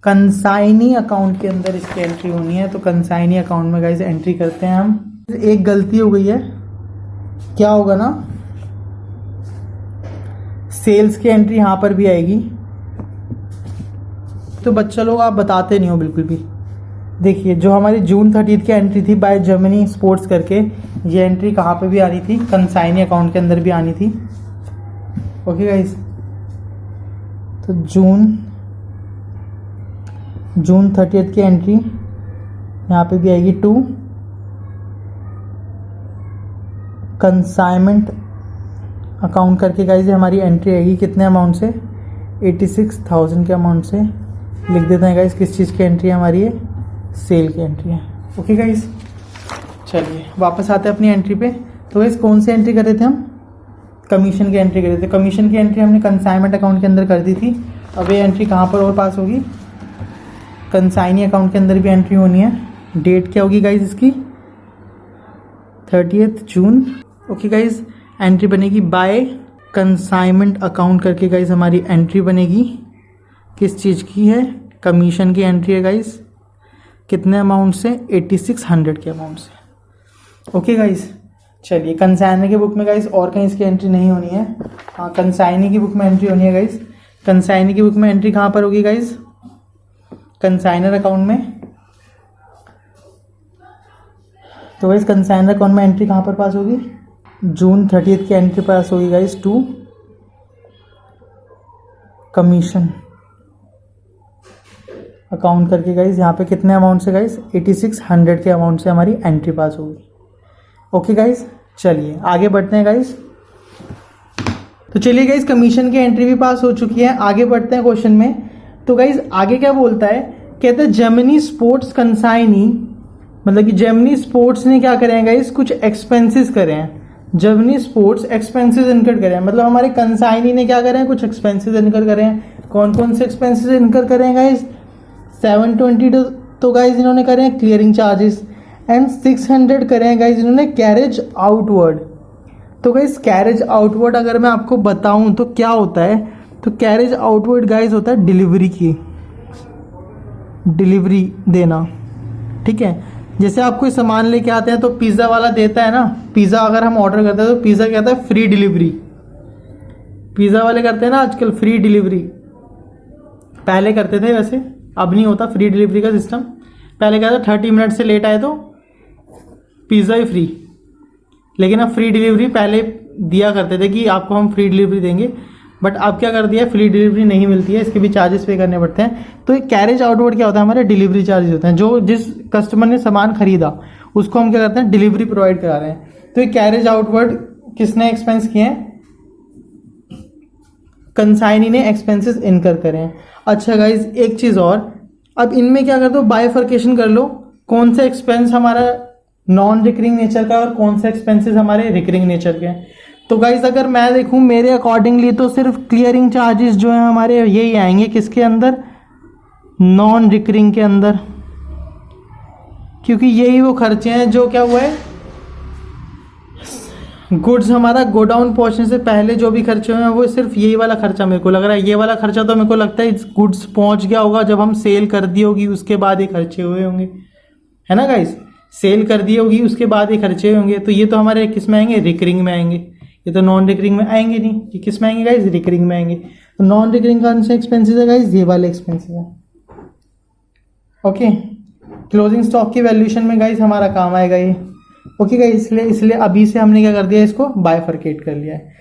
कंसाइनी अकाउंट के अंदर इसकी एंट्री होनी है। तो कंसाइनी अकाउंट में गाइस एंट्री करते हैं हम। एक गलती हो गई है, क्या होगा ना, सेल्स की एंट्री यहाँ पर भी आएगी। तो बच्चा लोग आप बताते नहीं हो बिल्कुल भी। देखिए जो हमारी जून 30 की एंट्री थी बाय जर्मनी स्पोर्ट्स करके, ये एंट्री कहाँ पे भी आ रही थी? कंसाइनी अकाउंट के अंदर भी आनी थी। ओके गाइस, तो जून 30 की एंट्री यहाँ पे भी आएगी टू कंसाइनमेंट अकाउंट करके। गाइस हमारी एंट्री आएगी कितने अमाउंट से? 86,000 के अमाउंट से। लिख देते हैं गाइस किस चीज़ की एंट्री हमारी है? सेल की एंट्री है। ओके गाइस, चलिए वापस आते हैं अपनी एंट्री पे। तो गाइस कौन सी एंट्री कर रहे थे हम? कमीशन की एंट्री कर रहे थे। कमीशन की एंट्री हमने कंसाइनमेंट अकाउंट के अंदर कर दी थी। अब ये एंट्री कहाँ पर और पास होगी? कंसाइनी अकाउंट के अंदर भी एंट्री होनी है। डेट क्या होगी गाइस इसकी? 30 जून। ओके गाइस, एंट्री बनेगी बाय कंसाइनमेंट अकाउंट करके। गाइस हमारी एंट्री बनेगी किस चीज़ की है? कमीशन की एंट्री है गाइस। कितने अमाउंट से? 8600 के अमाउंट से। ओके गाइस, चलिए कंसाइनर की बुक में गाइस और कहीं इसकी एंट्री नहीं होनी है। हाँ, कंसाइनी की बुक में एंट्री होनी है गाइस। कंसाइनी की बुक में एंट्री कहाँ पर होगी गाइस? कंसाइनर अकाउंट में। तो गाइस कंसाइनर अकाउंट में एंट्री कहाँ पर पास होगी? जून 30 की एंट्री पास होगी गाइस टू कमीशन अकाउंट करके। गाइस यहाँ पे कितने अमाउंट से गाइस? 8600 के अमाउंट से हमारी एंट्री पास होगी। ओके गाइस, चलिए आगे बढ़ते हैं गाइस। तो चलिए गाइस, कमीशन की एंट्री भी पास हो चुकी है। आगे बढ़ते हैं क्वेश्चन में। तो गाइस आगे क्या बोलता है? कहते हैं जर्मनी स्पोर्ट्स कंसाइनी, मतलब कि जर्मनी स्पोर्ट्स ने क्या करे हैं गाइस? कुछ एक्सपेंसेस करे हैं। जर्मनी स्पोर्ट्स एक्सपेंसेस इनकर करे हैं, मतलब हमारे कंसाइनी ने क्या करे हैं? कुछ एक्सपेंसेस इनकर करे हैं। कौन कौन से एक्सपेंसेस इनकर करे हैं गाइस? 720 तो गाइस इन्होंने करे हैं क्लियरिंग चार्जेस, एंड 600 करे हैं गाइस इन्होंने कैरेज आउटवर्ड। तो गाइस कैरेज आउटवर्ड अगर मैं आपको बताऊं तो क्या होता है? तो कैरेज आउटवर्ड गाइस होता है डिलीवरी देना। ठीक है, जैसे आप कोई सामान लेके आते हैं तो पिज़्ज़ा वाला देता है ना, पिज़्ज़ा अगर हम ऑर्डर करते हैं तो पिज़्ज़ा कहता है फ्री डिलीवरी। पिज़्ज़ा वाले करते हैं ना आजकल फ्री डिलीवरी, पहले करते थे, वैसे अब नहीं होता फ्री डिलीवरी का सिस्टम। पहले कहता 30 मिनट से लेट आए तो पिज़्ज़ा ही फ्री, लेकिन अब फ्री डिलीवरी पहले दिया करते थे कि आपको हम फ्री डिलीवरी देंगे, बट अब क्या कर दिया? फ्री डिलीवरी नहीं मिलती है, इसके भी चार्जेस पे करने पड़ते हैं। तो ये कैरेज आउटवर्ड क्या होता है? हमारे डिलीवरी चार्जेस होते हैं। जो जिस कस्टमर ने सामान खरीदा उसको हम क्या करते हैं? डिलीवरी प्रोवाइड करा रहे हैं। तो ये कैरेज आउटवर्ड किसने एक्सपेंस किए हैं? कंसाइनी ने एक्सपेंसेस इनकर करे हैं। अच्छा गाइज, एक चीज़ और, अब इनमें क्या कर दो? बाइफर्केशन कर लो, कौन सा एक्सपेंस हमारा नॉन रिकरिंग नेचर का और कौन सा एक्सपेंसेस हमारे रिकरिंग नेचर के हैं। तो गाइज अगर मैं देखूं मेरे अकॉर्डिंगली तो सिर्फ क्लियरिंग चार्जेस जो है हमारे यही आएंगे, किसके अंदर? नॉन रिकरिंग के अंदर, क्योंकि यही वो खर्चे हैं जो क्या हुआ है, गुड्स हमारा गोडाउन पहुंचने से पहले जो भी खर्चे हुए हैं वो सिर्फ यही वाला खर्चा मेरे को लग रहा है। ये वाला खर्चा तो मेरे को लगता है गुड्स पहुंच गया होगा जब हम सेल कर दी होगी, उसके बाद ये खर्चे हुए होंगे, है ना गाइस? सेल कर दी होगी उसके बाद ये खर्चे होंगे। तो ये तो हमारे किस में आएंगे? रिकरिंग में आएंगे। ये तो नॉन रिकरिंग में आएंगे नहीं, ये किस में आएंगे गाइस? रिकरिंग में आएंगे। तो नॉन रिकरिंग कौन से एक्सपेंसेस है गाइस? ये वाले एक्सपेंसेस है। ओके, क्लोजिंग स्टॉक की वैल्यूएशन में गाइस हमारा काम आएगा ये। ओके गाइस, इसलिए अभी से हमने क्या कर दिया? इसको बाइफर्केट कर लिया है।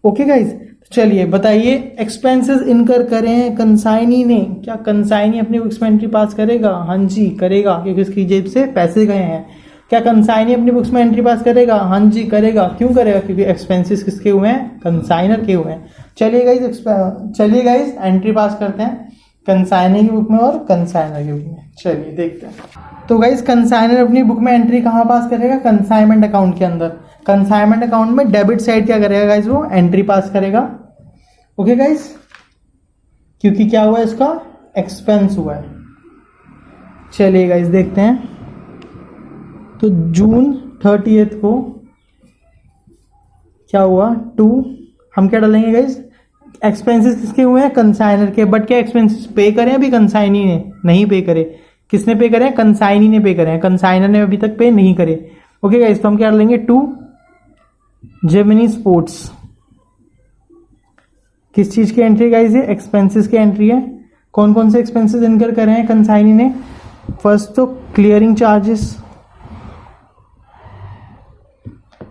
ओके गाइज, चलिए बताइए, एक्सपेंसेस इनकर करें कंसाइनी ने, क्या कंसाइनी अपनी बुक्स में एंट्री पास करेगा? हाँ जी करेगा, क्योंकि उसकी जेब से पैसे गए हैं। क्या कंसाइनी अपनी बुक्स में एंट्री पास करेगा? हाँ जी करेगा। क्यों करेगा? क्योंकि एक्सपेंसेस किसके हुए हैं? कंसाइनर के हुए हैं। चलिए गाइज एंट्री पास करते हैं कंसाइनर की बुक में और कंसाइनर की बुक में। चलिए देखते हैं। तो गाइज कंसाइनर अपनी बुक में एंट्री कहाँ पास करेगा? कंसाइनमेंट अकाउंट के अंदर। कंसाइनमेंट अकाउंट में डेबिट साइड क्या करेगा गाइज? वो एंट्री पास करेगा। ओके गाइज, क्योंकि क्या हुआ है? इसका एक्सपेंस हुआ है। चलिए गाइज देखते हैं। तो जून 30 को क्या हुआ? हम क्या डालेंगे गाइज? एक्सपेंसेस किसके हुए हैं? कंसाइनर के। बट क्या एक्सपेंसेस पे करें अभी कंसाइनी ने? नहीं पे करे। किसने पे करे? कंसाइनी ने पे करे हैं। कंसाइनर ने अभी तक पे नहीं करे। ओके गाइज, तो हम क्या डालेंगे? Gemini sports. किस चीज की एंट्री गाइज? ये एक्सपेंसेस की एंट्री है। कौन कौन से एक्सपेंसेस इनकर करे हैं कंसाइनी ने? फर्स्ट तो क्लियरिंग चार्जेस।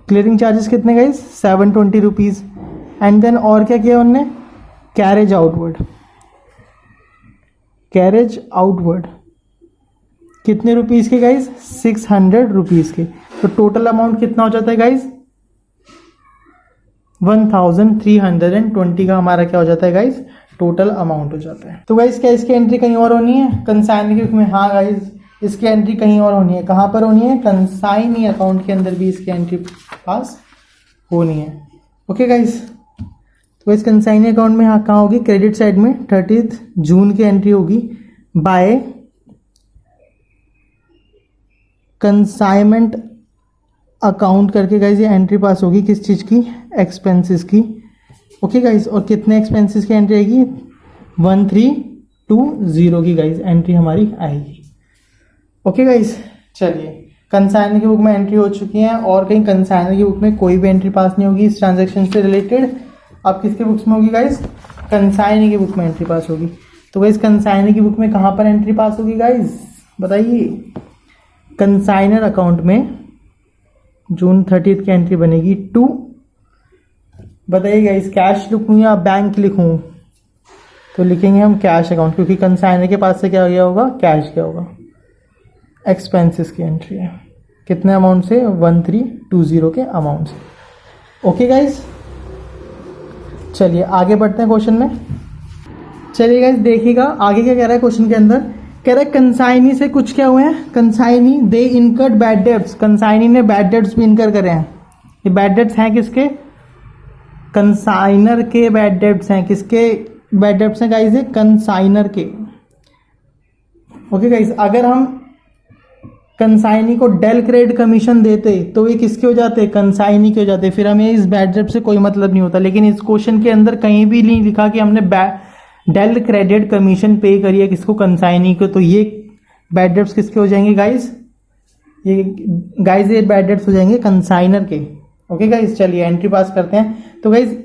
क्लियरिंग चार्जेस कितने गाइज? 720 रुपीज। एंड देन और क्या किया उनने? कैरेज आउटवर्ड कितने रुपीज के गाइज? 600 रुपीज के। तो टोटल अमाउंट कितना हो जाता है गाइज? 1320 का हमारा क्या हो जाता है गाइज? टोटल अमाउंट हो जाता है। तो गाइज क्या इसकी एंट्री कहीं और होनी है कंसाइनी की बुक में? हाँ गाइज, इसकी एंट्री कहीं और होनी है। कहाँ पर होनी है? कंसाइनी अकाउंट के अंदर भी इसकी एंट्री पास होनी है। ओके गाइज, तो इस कंसाइनी अकाउंट में हाँ कहाँ होगी? क्रेडिट साइड में 30 जून की एंट्री होगी। बाय कंसाइनमेंट अकाउंट करके गाइज ये एंट्री पास होगी। किस चीज़ की? एक्सपेंसेस की। ओके गाइज, और कितने एक्सपेंसेस की एंट्री आएगी? 1320 की गाइज एंट्री हमारी आएगी। ओके गाइज, चलिए कंसाइनर की बुक में एंट्री हो चुकी है और कहीं कंसाइनर की बुक में कोई भी एंट्री पास नहीं होगी इस ट्रांजैक्शन से रिलेटेड। अब किसके बुक्स में होगी गाइज? कंसाइनर की बुक में एंट्री पास होगी। तो गाइज कंसाइनर की बुक में कहाँ पर एंट्री पास होगी गाइज? बताइए। कंसाइनर अकाउंट में जून 30 की एंट्री बनेगी 2। बताइए गाइज, कैश लिखूँ या बैंक लिखूँ? तो लिखेंगे हम कैश अकाउंट, क्योंकि कंसाइनर के पास से क्या गया होगा? कैश गया होगा। एक्सपेंसेस की एंट्री है। कितने अमाउंट से? 1320 के अमाउंट से। ओके गाइज, चलिए आगे बढ़ते हैं क्वेश्चन में। चलिए गाइज देखिएगा आगे क्या कह रहा है क्वेश्चन के अंदर। कह रहा है कंसाइनी से कुछ क्या हुए हैं? कंसाइनी दे इनकर्ड बैड डेब्ट्स। कंसाइनी ने बैड डेब्ट्स भी इनकर करे हैं। ये बैड डेब्ट्स हैं किसके? कंसाइनर के बैड डेब्ट्स हैं। किसके बैड डेब्ट्स हैं गाइज? ये कंसाइनर के। ओके गाइज, अगर हम कंसाइनी को डेल क्रेडिट कमीशन देते तो ये किसके हो जाते? कंसाइनी के हो जाते। फिर हमें इस बैड डेब्ट से कोई मतलब नहीं होता। लेकिन इस क्वेश्चन के अंदर कहीं भी नहीं लिखा कि हमने डेल क्रेडिट कमीशन पे करी है किसको? कंसाइनी को। तो ये बैड डेब्ट्स किसके हो जाएंगे गाइज? ये बैड डेब्ट्स हो जाएंगे कंसाइनर के। ओके गाइज, चलिए एंट्री पास करते हैं। तो गाइज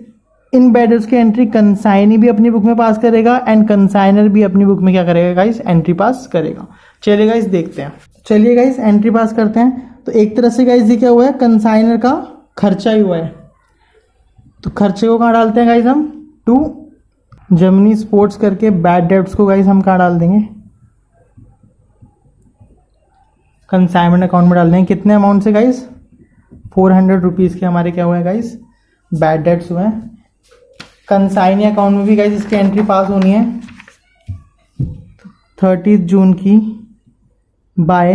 इन बैड डेब्ट्स की एंट्री कंसाइनी भी अपनी बुक में पास करेगा एंड कंसाइनर भी अपनी बुक में क्या करेगा गाइज? एंट्री पास करेगा। चलिए गाइज देखते हैं। चलिए गाइज एंट्री पास करते हैं। तो एक तरह से गाइज ये क्या हुआ है? कंसाइनर का खर्चा ही हुआ है। तो खर्चे को कहाँ डालते हैं गाइज? हम 2 जेमिनी स्पोर्ट्स करके बैड डेब्ट्स को गाइज हम कहाँ डाल देंगे? कंसाइनमेंट अकाउंट में डाल देंगे। कितने अमाउंट से गाइज? 400 रुपीज़ के हमारे क्या हुए हैं गाइज? बैड डेब्ट्स हुए हैं। कंसाइनी अकाउंट में भी गाइज इसकी एंट्री पास होनी है 30 जून की बाय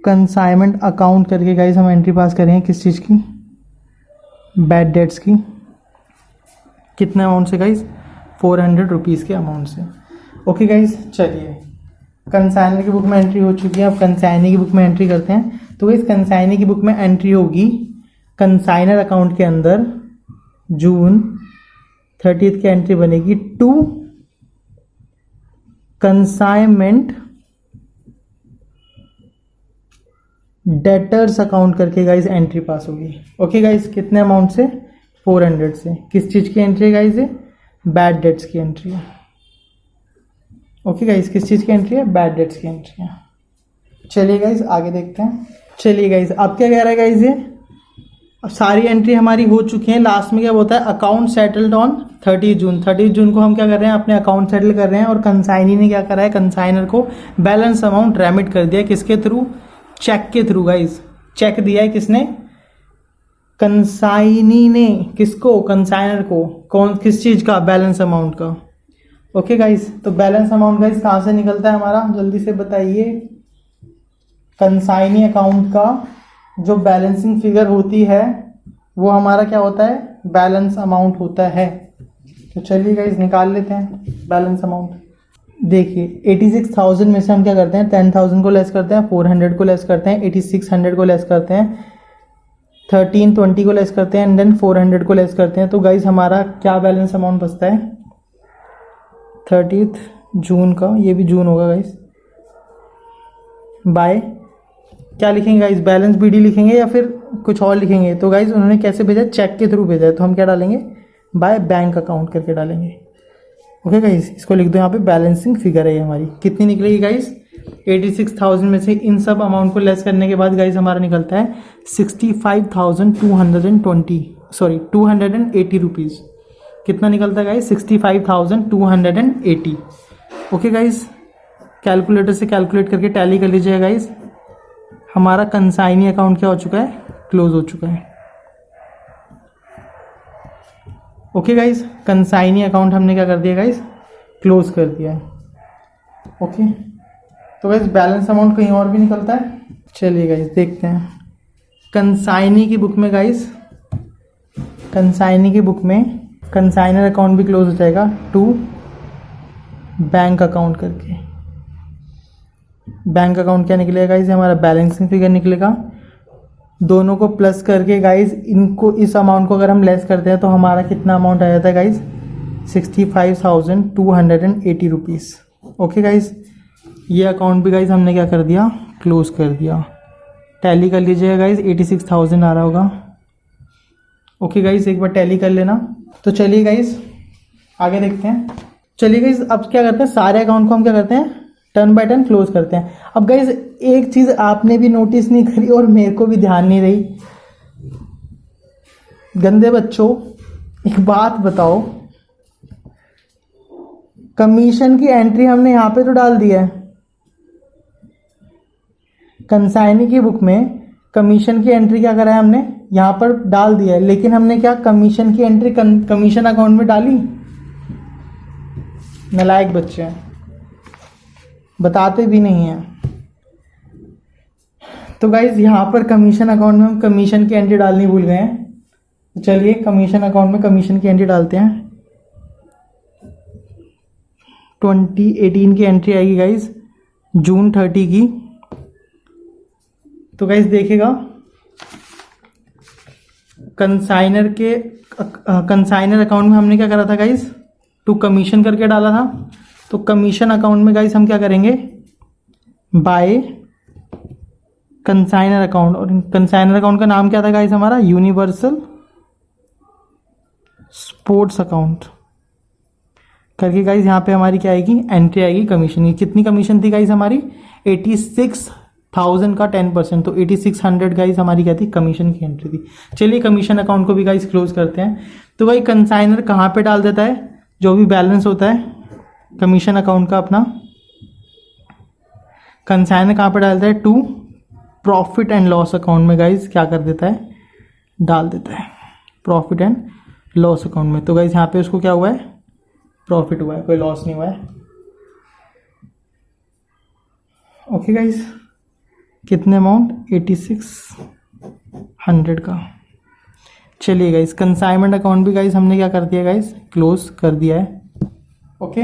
कंसाइनमेंट अकाउंट करके गाइज हम एंट्री पास करेंगे। किस चीज़ की? बैड डेट्स की। कितने अमाउंट से गाइज? 400 रुपीज़ के अमाउंट से। ओके गाइज, चलिए कंसाइनर की बुक में एंट्री हो चुकी है। अब कंसाइनी की बुक में एंट्री करते हैं। तो गाइज कंसाइनी की बुक में एंट्री होगी कंसाइनर अकाउंट के अंदर जून 30 की एंट्री बनेगी 2 कंसाइनमेंट डेटर्स अकाउंट करके गाइज एंट्री पास होगी। ओके गाइज, कितने अमाउंट से? 400 से। किस चीज़ की एंट्री है गाइज? बैड डेट्स की एंट्री है। ओके गाइज, किस चीज़ की एंट्री है? बैड डेट्स की एंट्री है। चलिए गाइज आगे देखते हैं। चलिए गाइज अब क्या कह रहा है गाइज? ये अब सारी एंट्री हमारी हो चुकी हैं। लास्ट में क्या होता है, अकाउंट सेटल्ड ऑन 30 जून। 30 जून को हम क्या कर रहे हैं, अपने अकाउंट सेटल कर रहे हैं। और कंसाइनी ने क्या करा है, कंसाइनर को बैलेंस अमाउंट रेमिट कर दिया। किसके थ्रू, चेक के थ्रू गाइस। चेक दिया है किसने, कंसाइनी ने। किसको, कंसाइनर को। कौन, किस चीज का, बैलेंस अमाउंट का। ओके गाइस, तो बैलेंस अमाउंट गाइस कहाँ से निकलता है हमारा, जल्दी से बताइए। कंसाइनी अकाउंट का जो बैलेंसिंग फिगर होती है वो हमारा क्या होता है, बैलेंस अमाउंट होता है। तो चलिए गाइस निकाल लेते हैं बैलेंस अमाउंट। देखिए 86,000 में से हम क्या करते हैं, 10,000 को लेस करते हैं, 400 को लेस करते हैं, 8600 को लेस करते हैं, 1320 को लेस करते हैं, एंड देन 400 को लेस करते हैं। तो गाइस हमारा क्या बैलेंस अमाउंट बचता है 30 जून का, ये भी जून होगा गाइस, बाय क्या लिखेंगे गाइस, बैलेंस बीडी लिखेंगे या फिर कुछ और लिखेंगे। तो गाइस उन्होंने कैसे भेजा, चेक के थ्रू भेजा है, तो हम क्या डालेंगे, बाय बैंक अकाउंट करके डालेंगे। ओके गाइस, इसको लिख दो यहाँ पे, बैलेंसिंग फिगर है ये हमारी। कितनी निकलेगी गाइस, 86,000 में से इन सब अमाउंट को लेस करने के बाद गाइस हमारा निकलता है 280 रुपीज़। कितना निकलता है गाइस, 65,280। ओके गाइस, कैलकुलेटर से कैलकुलेट करके टैली कर लीजिएगा गाइस। हमारा कंसाइनी अकाउंट क्या हो चुका है, क्लोज हो चुका है। ओके गाइस, कंसाइनी अकाउंट हमने क्या कर दिया गाइस, क्लोज कर दिया है। ओके, तो गाइस बैलेंस अमाउंट कहीं और भी निकलता है। चलिए गाइस देखते हैं कंसाइनी की बुक में गाइस, कंसाइनी की बुक में कंसाइनर अकाउंट भी क्लोज हो जाएगा टू बैंक अकाउंट करके। बैंक अकाउंट क्या निकलेगा गाइस, हमारा बैलेंसिंग फिगर निकलेगा। दोनों को प्लस करके गाइस, इनको इस अमाउंट को अगर हम लेस करते हैं तो हमारा कितना अमाउंट आ जाता है गाइस, 65,280 रुपीज़। ओके गाइस, ये अकाउंट भी गाइस हमने क्या कर दिया, क्लोज कर दिया। टैली कर लीजिएगा गाइस, 86,000 आ रहा होगा। ओके गाइस, एक बार टैली कर लेना। तो चलिए गाइस आगे देखते हैं। चलिए गाइस अब क्या करते हैं, सारे अकाउंट को हम क्या करते हैं, टर्न बाय टर्न क्लोज करते हैं। अब गाइस एक चीज आपने भी नोटिस नहीं करी और मेरे को भी ध्यान नहीं रही, गंदे बच्चों एक बात बताओ, कमीशन की एंट्री हमने यहां पे तो डाल दिया है, कंसाइनी की बुक में कमीशन की एंट्री क्या करा है हमने, यहां पर डाल दिया है, लेकिन हमने क्या कमीशन की एंट्री कमीशन अकाउंट में डाली, नालायक बच्चे हैं, बताते भी नहीं हैं। तो गाइज यहाँ पर कमीशन अकाउंट में हम कमीशन की एंट्री डालनी भूल गए हैं। तो चलिए कमीशन अकाउंट में कमीशन की एंट्री डालते हैं। 2018 की एंट्री आएगी गाइज, जून 30 की। तो गाइज देखिएगा कंसाइनर अकाउंट में हमने क्या करा था गाइज, टू कमीशन करके डाला था। तो कमीशन अकाउंट में गाइस हम क्या करेंगे, बाय कंसाइनर अकाउंट। और कंसाइनर अकाउंट का नाम क्या था गाइस हमारा, यूनिवर्सल स्पोर्ट्स अकाउंट करके गाइस यहाँ पे हमारी क्या आएगी, एंट्री आएगी कमीशन की। कितनी कमीशन थी गाइस हमारी, 86,000 का 10%, तो 8600 गाइस हमारी क्या थी, कमीशन की एंट्री थी। चलिए कमीशन अकाउंट को भी गाइस क्लोज करते हैं। तो भाई कंसाइनर कहाँ पे डाल देता है, जो भी बैलेंस होता है कमीशन अकाउंट का अपना, कंसाइनर कहाँ पे डालता है, to profit and loss account में गाइस क्या कर देता है, डाल देता है प्रॉफिट एंड लॉस अकाउंट में। तो गाइस यहाँ पे उसको क्या हुआ है, प्रॉफिट हुआ है, कोई लॉस नहीं हुआ है। ओके गाइस, कितने अमाउंट, 8600 का। चलिए गाइस कंसाइनमेंट अकाउंट भी गाइस हमने क्या कर दिया गाइस, क्लोज कर दिया है। ओके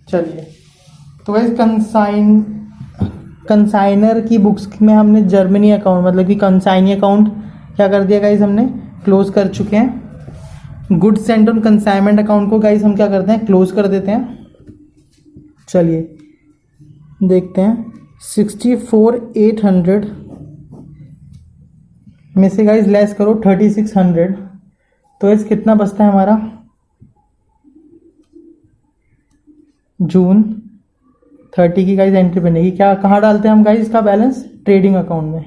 चलिए, तो गाइस कंसाइनर की बुक्स में हमने जर्मनी अकाउंट मतलब कि कंसाइनी अकाउंट क्या कर दिया गाइस, हमने क्लोज कर चुके हैं। Goods sent on consignment account को गाइस हम क्या करते हैं, क्लोज कर देते हैं। चलिए देखते हैं 64,800 में से गाइस लेस करो 3,600, तो इस कितना बचता है हमारा, जून 30 की गाइस एंट्री बनेगी। क्या कहाँ डालते हैं हम गाइस इसका बैलेंस, ट्रेडिंग अकाउंट में।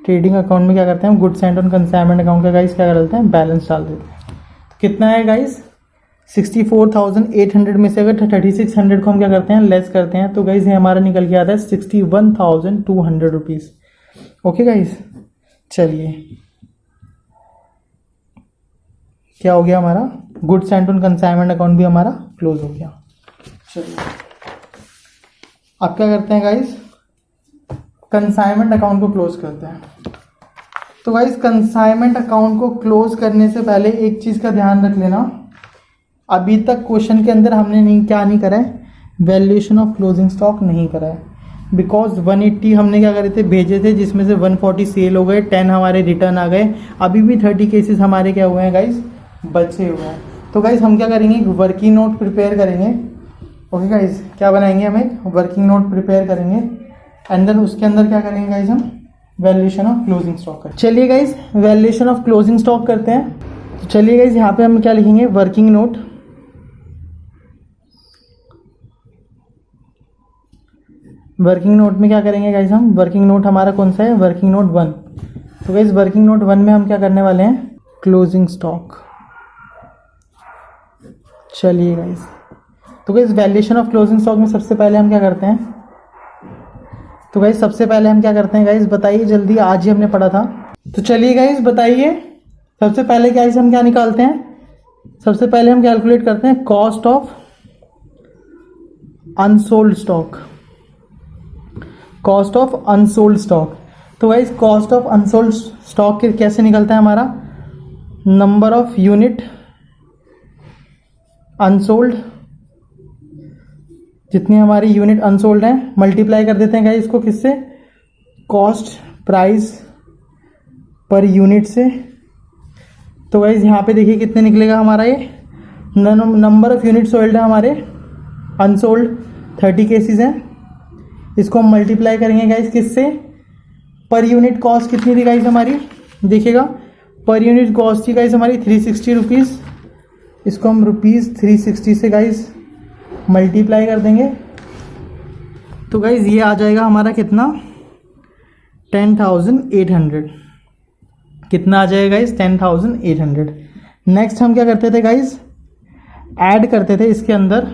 ट्रेडिंग अकाउंट में क्या करते हैं हम, goods and on consignment account का गाइस क्या कर देते हैं, बैलेंस डाल देते हैं। तो कितना है गाइस, 64,800 में से अगर 3600 को हम क्या करते हैं, लेस करते हैं, तो गाइस ये हमारा निकल के आता है 61,200 रुपीज़। ओके गाइस, चलिए क्या हो गया हमारा, goods and on consignment account भी हमारा क्लोज हो गया। चलिए अब क्या करते हैं गाइस, कंसाइनमेंट अकाउंट को क्लोज करते हैं। तो गाइस कंसाइनमेंट अकाउंट को क्लोज करने से पहले एक चीज़ का ध्यान रख लेना, अभी तक क्वेश्चन के अंदर हमने नहीं करा है, वैल्यूएशन ऑफ क्लोजिंग स्टॉक नहीं करा है, बिकॉज 180 हमने क्या करे थे, भेजे थे, जिसमें से 140 सेल हो गए, 10 हमारे रिटर्न आ गए, अभी भी 30 केसेस हमारे क्या हुए हैं गाइस, बचे हुए हैं। तो गाइस हम क्या करेंगे, एक वर्किंग नोट प्रिपेयर करेंगे। ओके गाइस, क्या बनाएंगे, हम एक वर्किंग नोट प्रिपेयर करेंगे एंड देन उसके अंदर क्या करेंगे गाइस, हम वैल्यूएशन ऑफ क्लोजिंग स्टॉक करें। चलिए guys valuation of closing stock करते हैं। तो चलिए गाइस यहाँ पे हम क्या लिखेंगे, वर्किंग नोट। वर्किंग नोट में क्या करेंगे गाइस, हम वर्किंग नोट हमारा कौन सा है, वर्किंग नोट 1। तो गाइस वर्किंग नोट 1 में हम क्या करने वाले हैं, क्लोजिंग स्टॉक। चलिए गाइस, तो guys valuation of closing stock में सबसे पहले हम क्या करते हैं, तो गाइस सबसे पहले हम क्या करते हैं गाइस, बताइए जल्दी, आज ही हमने पढ़ा था। तो चलिए गाइस बताइए, सबसे पहले गाइस हम क्या निकालते हैं, सबसे पहले हम कैलकुलेट करते हैं cost of unsold stock. Cost of unsold stock, तो guys cost of unsold stock कैसे निकलता है हमारा, नंबर ऑफ यूनिट अनसोल्ड, जितनी हमारी यूनिट अनसोल्ड है, मल्टीप्लाई कर देते हैं गाइस इसको किससे, कॉस्ट प्राइस पर यूनिट से। तो गाइस यहाँ पे देखिए कितने निकलेगा हमारा, ये नंबर ऑफ यूनिट सोल्ड है हमारे अनसोल्ड, 30 केसेस हैं, इसको हम मल्टीप्लाई करेंगे गाइस किससे, पर यूनिट कॉस्ट कितनी थी गाइस हमारी, देखिएगा पर यूनिट कॉस्ट थी गाइस हमारी 360 रुपीज़, इसको हम ₹360 से गाइस मल्टीप्लाई कर देंगे। तो गाइस ये आ जाएगा हमारा कितना, 10,800। कितना आ जाएगा गाइस, 10,800। नेक्स्ट हम क्या करते थे गाइस, ऐड करते थे इसके अंदर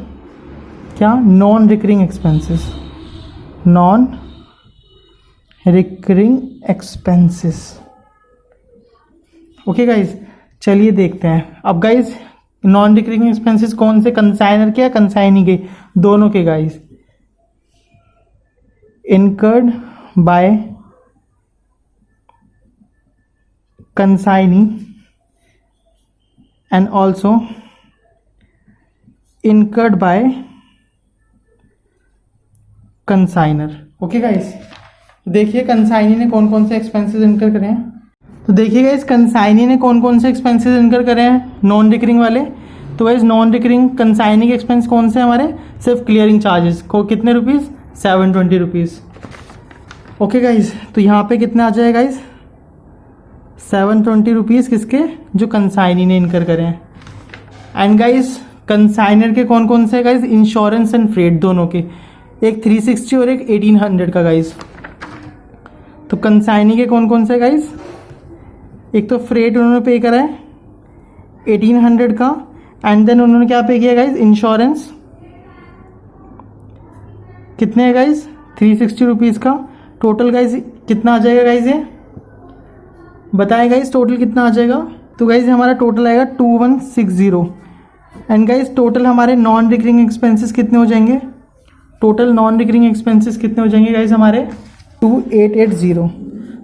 क्या, non recurring expenses, non recurring expenses. Okay guys, चलिए देखते हैं अब गाइस, नॉन रिकरिंग एक्सपेंसेस कौन से, कंसाइनर के या कंसाइनी के, दोनों के guys. Incurred by consignee and also incurred by consignor. Okay guys, देखिए कंसाइनी ने कौन कौन से एक्सपेंसेस इनकर करे हैं, तो देखिए गाइस कंसाइनी ने कौन कौन से एक्सपेंसेस इनकर करे हैं, नॉन रिकरिंग वाले। तो गाइस नॉन रिकरिंग कंसाइनी के एक्सपेंस कौन से हमारे, सिर्फ क्लियरिंग चार्जेस को कितने रुपीज़, 720 रुपीज़। ओके गाइस, तो यहाँ पे कितना आ जाएगा गाइस, 720 रुपीज़ किसके, जो कंसाइनी ने इनकर करे हैं। एंड गाइस कंसाइनर के कौन कौन से गाइस, इंश्योरेंस एंड फ्रेट दोनों के, एक 360 और एक 1800 का गाइस। तो कंसाइनी के कौन कौन से गाइस, एक तो फ्रेट उन्होंने पे करा है 1800 का, एंड देन उन्होंने क्या पे किया गाइस, इंश्योरेंस कितने है गाइस, 360 रुपीज़ का। टोटल गाइस कितना आ जाएगा गाइस, ये बताए गाइस टोटल कितना आ जाएगा। तो गाइस हमारा टोटल आएगा 2160। एंड गाइस टोटल हमारे नॉन रिकरिंग एक्सपेंसेस कितने हो जाएंगे, टोटल नॉन रिकरिंग एक्सपेंसेस कितने हो जाएंगे गाइस हमारे, 2880।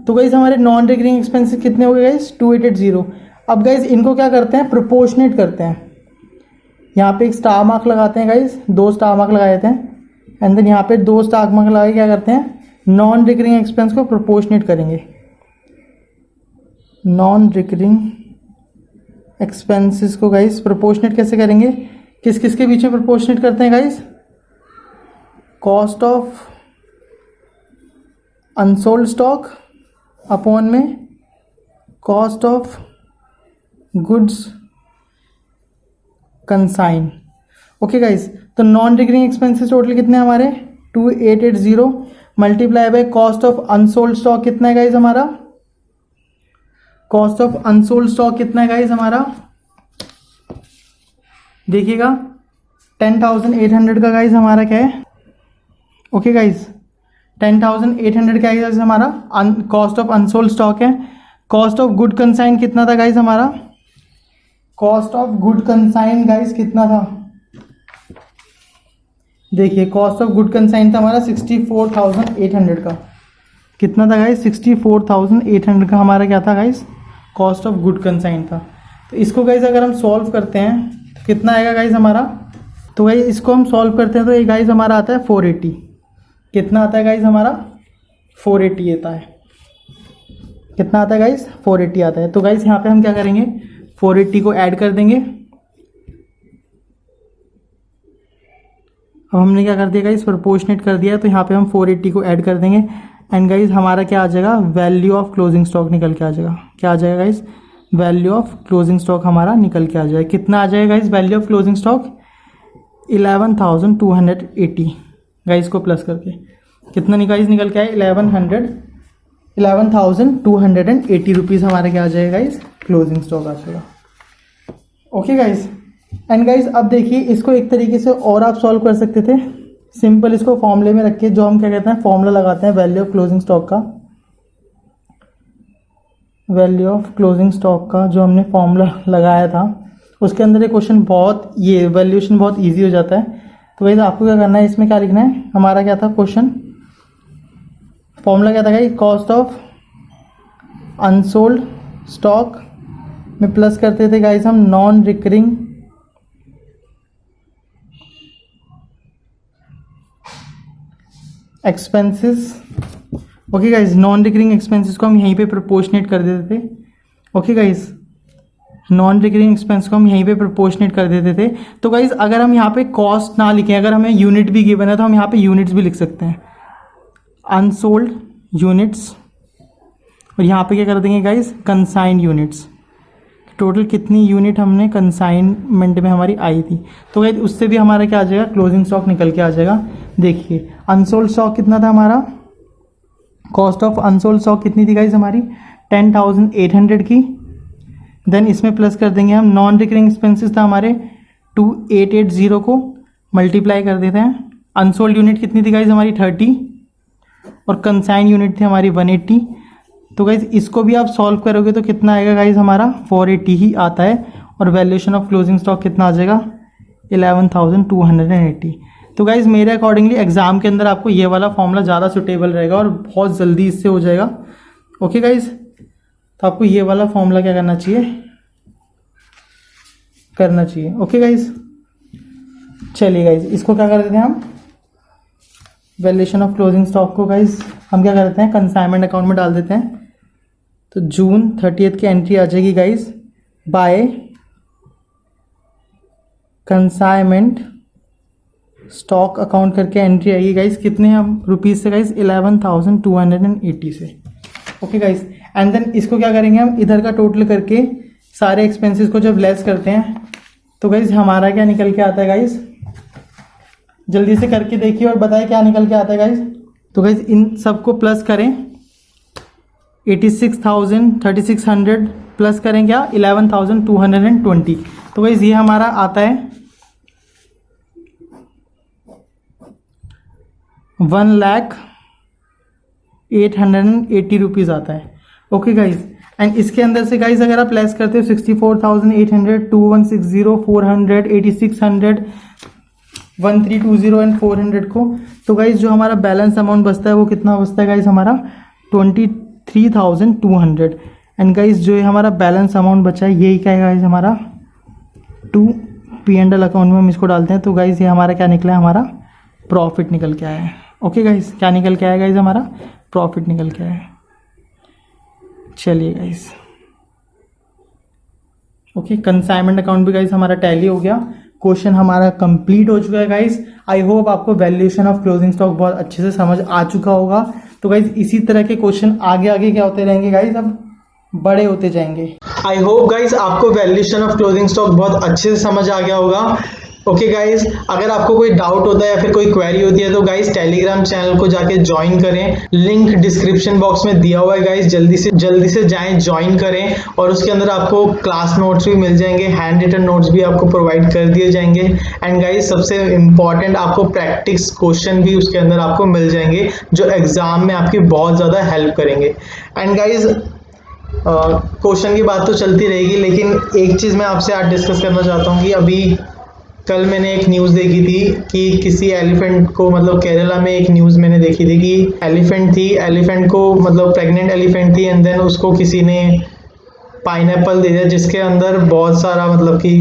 तो गाइस हमारे नॉन रिकरिंग एक्सपेंसेस कितने हो गए गाइस, 2880। अब गाइस इनको क्या करते हैं, प्रोपोर्शनेट करते हैं, यहाँ पे एक स्टार मार्क लगाते हैं गाइस, 2 स्टार मार्क लगा देते हैं, एंड देन यहाँ पे 2 स्टार मार्क लगा के क्या करते हैं, नॉन रिकरिंग एक्सपेंस को प्रोपोर्शनेट करेंगे। नॉन रिकरिंग एक्सपेंसेस को गाइस प्रोपोर्शनेट कैसे करेंगे, किस किस के बीच में प्रोपोर्शनेट करते हैं guys, cost of unsold stock upon में cost of goods consign. Okay guys, तो नॉन रिकरिंग एक्सपेंसेस टोटल कितने हैं हमारे, 2880 multiply by cost of unsold stock कितना है गाइस हमारा, कॉस्ट ऑफ अनसोल्ड स्टॉक कितना है गाइज हमारा, देखिएगा 10,800 का गाइज हमारा क्या है, ओके गाइज 10,800 का गाइज हमारा कॉस्ट ऑफ अनसोल्ड स्टॉक है। कॉस्ट ऑफ गुड कंसाइन कितना था गाइज हमारा, cost of good consign guys कितना था, देखिए कॉस्ट ऑफ गुड कंसाइन था हमारा 64,800 का, कितना था गाइज 64,800 का हमारा क्या था guys, cost of good consign था। तो इसको गाइज अगर हम सॉल्व करते हैं तो कितना आएगा गाइज हमारा, तो गाइज इसको हम सॉल्व करते हैं तो ये गाइज हमारा आता है 480, कितना आता है गाइज हमारा 480 आता है, कितना आता है गाइज 480 आता है। तो गाइज यहाँ पे हम क्या करेंगे 480 को ऐड कर देंगे, अब हमने क्या कर दिया गाइज प्रोपोर्शनेट कर दिया, तो यहाँ पे हम 480 को ऐड कर देंगे एंड गाइज हमारा क्या आ जाएगा, वैल्यू ऑफ क्लोजिंग स्टॉक निकल के आ जाएगा, क्या आ जाएगा guys, value of closing stock हमारा निकल के आ जाएगा, कितना आ जाएगा guys value of closing stock 11,280 guys को प्लस करके कितना गाइज निकल के आए 11,280 रुपीज़ हमारे क्या आ जाएगा गाइज क्लोजिंग स्टॉक आ जाएगा, ओके गाइज। एंड गाइज अब देखिए इसको एक तरीके से और आप सॉल्व कर सकते थे, सिंपल इसको फॉर्मूले में रख के जो हम क्या कहते हैं फॉर्मूला लगाते हैं वैल्यू ऑफ क्लोजिंग स्टॉक का, वैल्यू ऑफ क्लोजिंग स्टॉक का जो हमने फॉर्मूला लगाया था उसके अंदर ये क्वेश्चन बहुत ये वैल्यूएशन बहुत इजी हो जाता है। तो गाइस आपको क्या करना है, इसमें क्या लिखना है, हमारा क्या था क्वेश्चन फॉर्मूला क्या था guys, cost of unsold stock में प्लस करते थे गाइस हम non recurring expenses, okay guys non recurring expenses को हम यहीं पे प्रोपोर्शनेट कर देते थे, okay guys non recurring expense को हम यहीं पे प्रोपोर्शनेट कर देते थे। तो गाइज अगर हम यहाँ पे कॉस्ट ना लिखें, अगर हमें यूनिट भी गिवन है तो हम यहाँ पे यूनिट्स भी लिख सकते हैं, अनसोल्ड यूनिट्स, और यहाँ पे क्या कर देंगे गाइज कंसाइंड यूनिट्स, टोटल कितनी यूनिट हमने कंसाइनमेंट में हमारी आई थी, तो गाइज उससे भी हमारा क्या आ जाएगा क्लोजिंग स्टॉक निकल के आ जाएगा। देखिए अनसोल्ड स्टॉक कितना था हमारा, कॉस्ट ऑफ अनसोल्ड स्टॉक कितनी थी गाइज हमारी 10,800 की, देन इसमें प्लस कर देंगे हम नॉन रिकरिंग एक्सपेंसेस था हमारे 2,880 को मल्टीप्लाई कर देते हैं, अनसोल्ड यूनिट कितनी थी गाइज हमारी 30 और कंसाइन यूनिट थी हमारी 180। तो गाइज इसको भी आप सॉल्व करोगे तो कितना आएगा गाइज हमारा 480 ही आता है, और वैल्यूएशन ऑफ क्लोजिंग स्टॉक कितना आ जाएगा 11,280। तो गाइज मेरे अकॉर्डिंगली एग्जाम के अंदर आपको ये वाला फॉर्मूला ज़्यादा सुटेबल रहेगा और बहुत जल्दी इससे हो जाएगा, ओके गाइज। तो आपको ये वाला फॉर्मूला क्या करना चाहिए, ओके गाइज। चलिए गाइज इसको क्या कर देते हैं हम, वैल्यूएशन ऑफ क्लोजिंग स्टॉक को गाइज हम क्या करते हैं कंसाइनमेंट अकाउंट में डाल देते हैं। तो जून 30 की एंट्री आ जाएगी guys by consignment stock account करके एंट्री आएगी गाइज, कितने हम रुपीज़ से गाइज 11,280 से, ओके गाइज। एंड देन इसको क्या करेंगे हम इधर का टोटल करके सारे एक्सपेंसेस को जब लेस करते हैं तो गाइज हमारा क्या निकल के आता है गाइज, जल्दी से करके देखिए और बताइए क्या निकल के आता है गाइज। तो गाइज इन सबको प्लस करें 36,000 प्लस करें क्या 11,220, तो गाइज ये हमारा आता है 1,08,80 रुपीज़ आता है, ओके गाइज। एंड इसके अंदर से गाइज अगर आप लेस करते हो 64,800, 2160, 400, 8,600, 1,320 एंड 400 को, तो गाइज जो हमारा बैलेंस अमाउंट बचता है वो कितना बचता है गाइज हमारा 23,200। एंड गाइज जो हमारा बैलेंस अमाउंट बचा है यही क्या है गाइज हमारा 2 P&L अकाउंट में हम इसको डालते हैं। तो गाइज ये हमारा क्या निकला है, हमारा प्रॉफिट निकल के आया है, ओके गाइज। क्या निकल के आया गाइज, हमारा प्रॉफिट निकल के आया है। चलिए गाइज ओके, कंसाइनमेंट अकाउंट भी गाइज हमारा टैली हो गया, क्वेश्चन हमारा कंप्लीट हो चुका है गाइज। आई होप आपको वैल्यूएशन ऑफ क्लोजिंग स्टॉक बहुत अच्छे से समझ आ चुका होगा। तो गाइज इसी तरह के क्वेश्चन आगे आगे क्या होते रहेंगे गाइज, अब बड़े होते जाएंगे। आई होप गाइज आपको वैल्यूएशन ऑफ क्लोजिंग स्टॉक बहुत अच्छे से समझ आ गया होगा। ओके गाइज, अगर आपको कोई डाउट होता है या फिर कोई क्वेरी होती है तो गाइज टेलीग्राम चैनल को जाके ज्वाइन करें, लिंक डिस्क्रिप्शन बॉक्स में दिया हुआ है गाइज, जल्दी से जाएं, ज्वाइन करें। और उसके अंदर आपको क्लास नोट्स भी मिल जाएंगे, हैंड रिटन नोट्स भी आपको प्रोवाइड कर दिए जाएंगे। एंड गाइज सबसे इम्पॉर्टेंट, आपको प्रैक्टिस क्वेश्चन भी उसके अंदर आपको मिल जाएंगे जो एग्जाम में आपकी बहुत ज़्यादा हेल्प करेंगे। एंड गाइज क्वेश्चन की बात तो चलती रहेगी, लेकिन एक चीज़ मैं आपसे आज डिस्कस करना चाहता हूँ कि अभी कल मैंने एक न्यूज़ देखी थी कि किसी एलिफेंट को, मतलब केरला में एक न्यूज़ मैंने देखी थी कि एलिफेंट को, मतलब प्रेग्नेंट एलिफेंट थी, एंड देन उसको किसी ने पाइनएप्पल दे दिया जिसके अंदर बहुत सारा, मतलब कि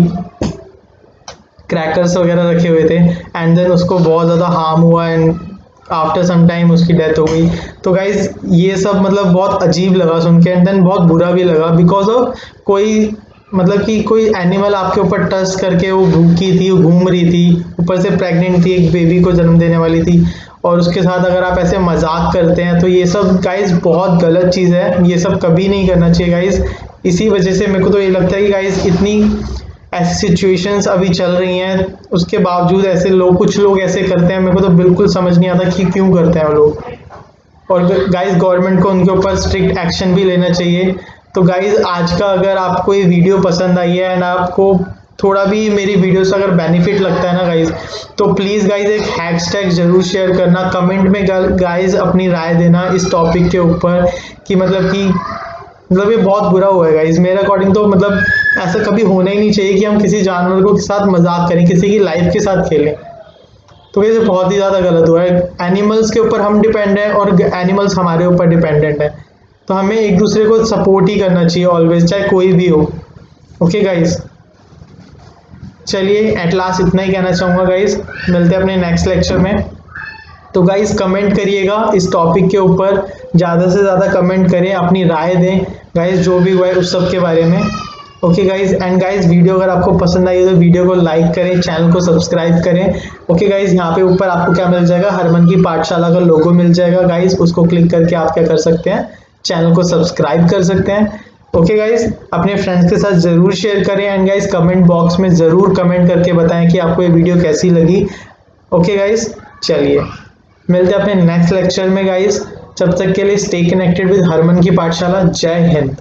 क्रैकर्स वगैरह रखे हुए थे, एंड देन उसको बहुत ज़्यादा हार्म हुआ एंड आफ्टर सम टाइम उसकी डेथ हो गई। तो गाइज ये सब मतलब बहुत अजीब लगा सुन के, एंड देन बहुत बुरा भी लगा बिकॉज ऑफ कोई, मतलब कि कोई एनिमल आपके ऊपर टच करके, वो भूखी थी, वो घूम रही थी, ऊपर से प्रेग्नेंट थी, एक बेबी को जन्म देने वाली थी, और उसके साथ अगर आप ऐसे मजाक करते हैं तो ये सब गाइज बहुत गलत चीज़ है, ये सब कभी नहीं करना चाहिए गाइज। इसी वजह से मेरे को तो ये लगता है कि गाइज इतनी ऐसी सिचुएशंस अभी चल रही हैं, उसके बावजूद ऐसे लोग, कुछ लोग ऐसे करते हैं, मेरे को तो बिल्कुल समझ नहीं आता कि क्यों करते हैं वो लोग। और गाइज गवर्नमेंट को उनके ऊपर स्ट्रिक्ट एक्शन भी लेना चाहिए। तो गाइज आज का अगर आपको ये वीडियो पसंद आई है एंड आपको थोड़ा भी मेरी वीडियो से अगर बेनिफिट लगता है ना गाइज, तो प्लीज़ गाइज एक हैशटैग जरूर शेयर करना, कमेंट में गाइज अपनी राय देना इस टॉपिक के ऊपर कि मतलब ये बहुत बुरा हुआ है गाइज मेरे अकॉर्डिंग। तो मतलब ऐसा कभी होना ही नहीं चाहिए कि हम किसी जानवर को के साथ मजाक करें, किसी की लाइफ के साथ खेलें। तो ये बहुत ही ज़्यादा गलत हुआ है। एनिमल्स के ऊपर हम डिपेंड हैं और एनिमल्स हमारे ऊपर डिपेंडेंट है, तो हमें एक दूसरे को सपोर्ट ही करना चाहिए ऑलवेज, चाहे कोई भी हो। ओके गाइज, चलिए एट लास्ट इतना ही कहना चाहूँगा गाइज, मिलते हैं अपने नेक्स्ट लेक्चर में। तो गाइज कमेंट करिएगा इस टॉपिक के ऊपर, ज़्यादा से ज़्यादा कमेंट करें, अपनी राय दें गाइज, जो भी हुआ है उस सब के बारे में। Okay guys, and guys video अगर आपको पसंद आई तो वीडियो को लाइक करें, चैनल को सब्सक्राइब करें। ओके गाइज, यहाँ पे ऊपर आपको क्या मिल जाएगा, हरमन की पाठशाला का लोगो मिल जाएगा गाइज, उसको क्लिक करके आप क्या कर सकते हैं, चैनल को सब्सक्राइब कर सकते हैं। ओके गाइज, अपने फ्रेंड्स के साथ ज़रूर शेयर करें, एंड गाइज कमेंट बॉक्स में ज़रूर कमेंट करके बताएं कि आपको ये वीडियो कैसी लगी। ओके गाइज, चलिए मिलते हैं अपने नेक्स्ट लेक्चर में गाइज, जब तक के लिए स्टे कनेक्टेड विद हरमन की पाठशाला। जय हिंद।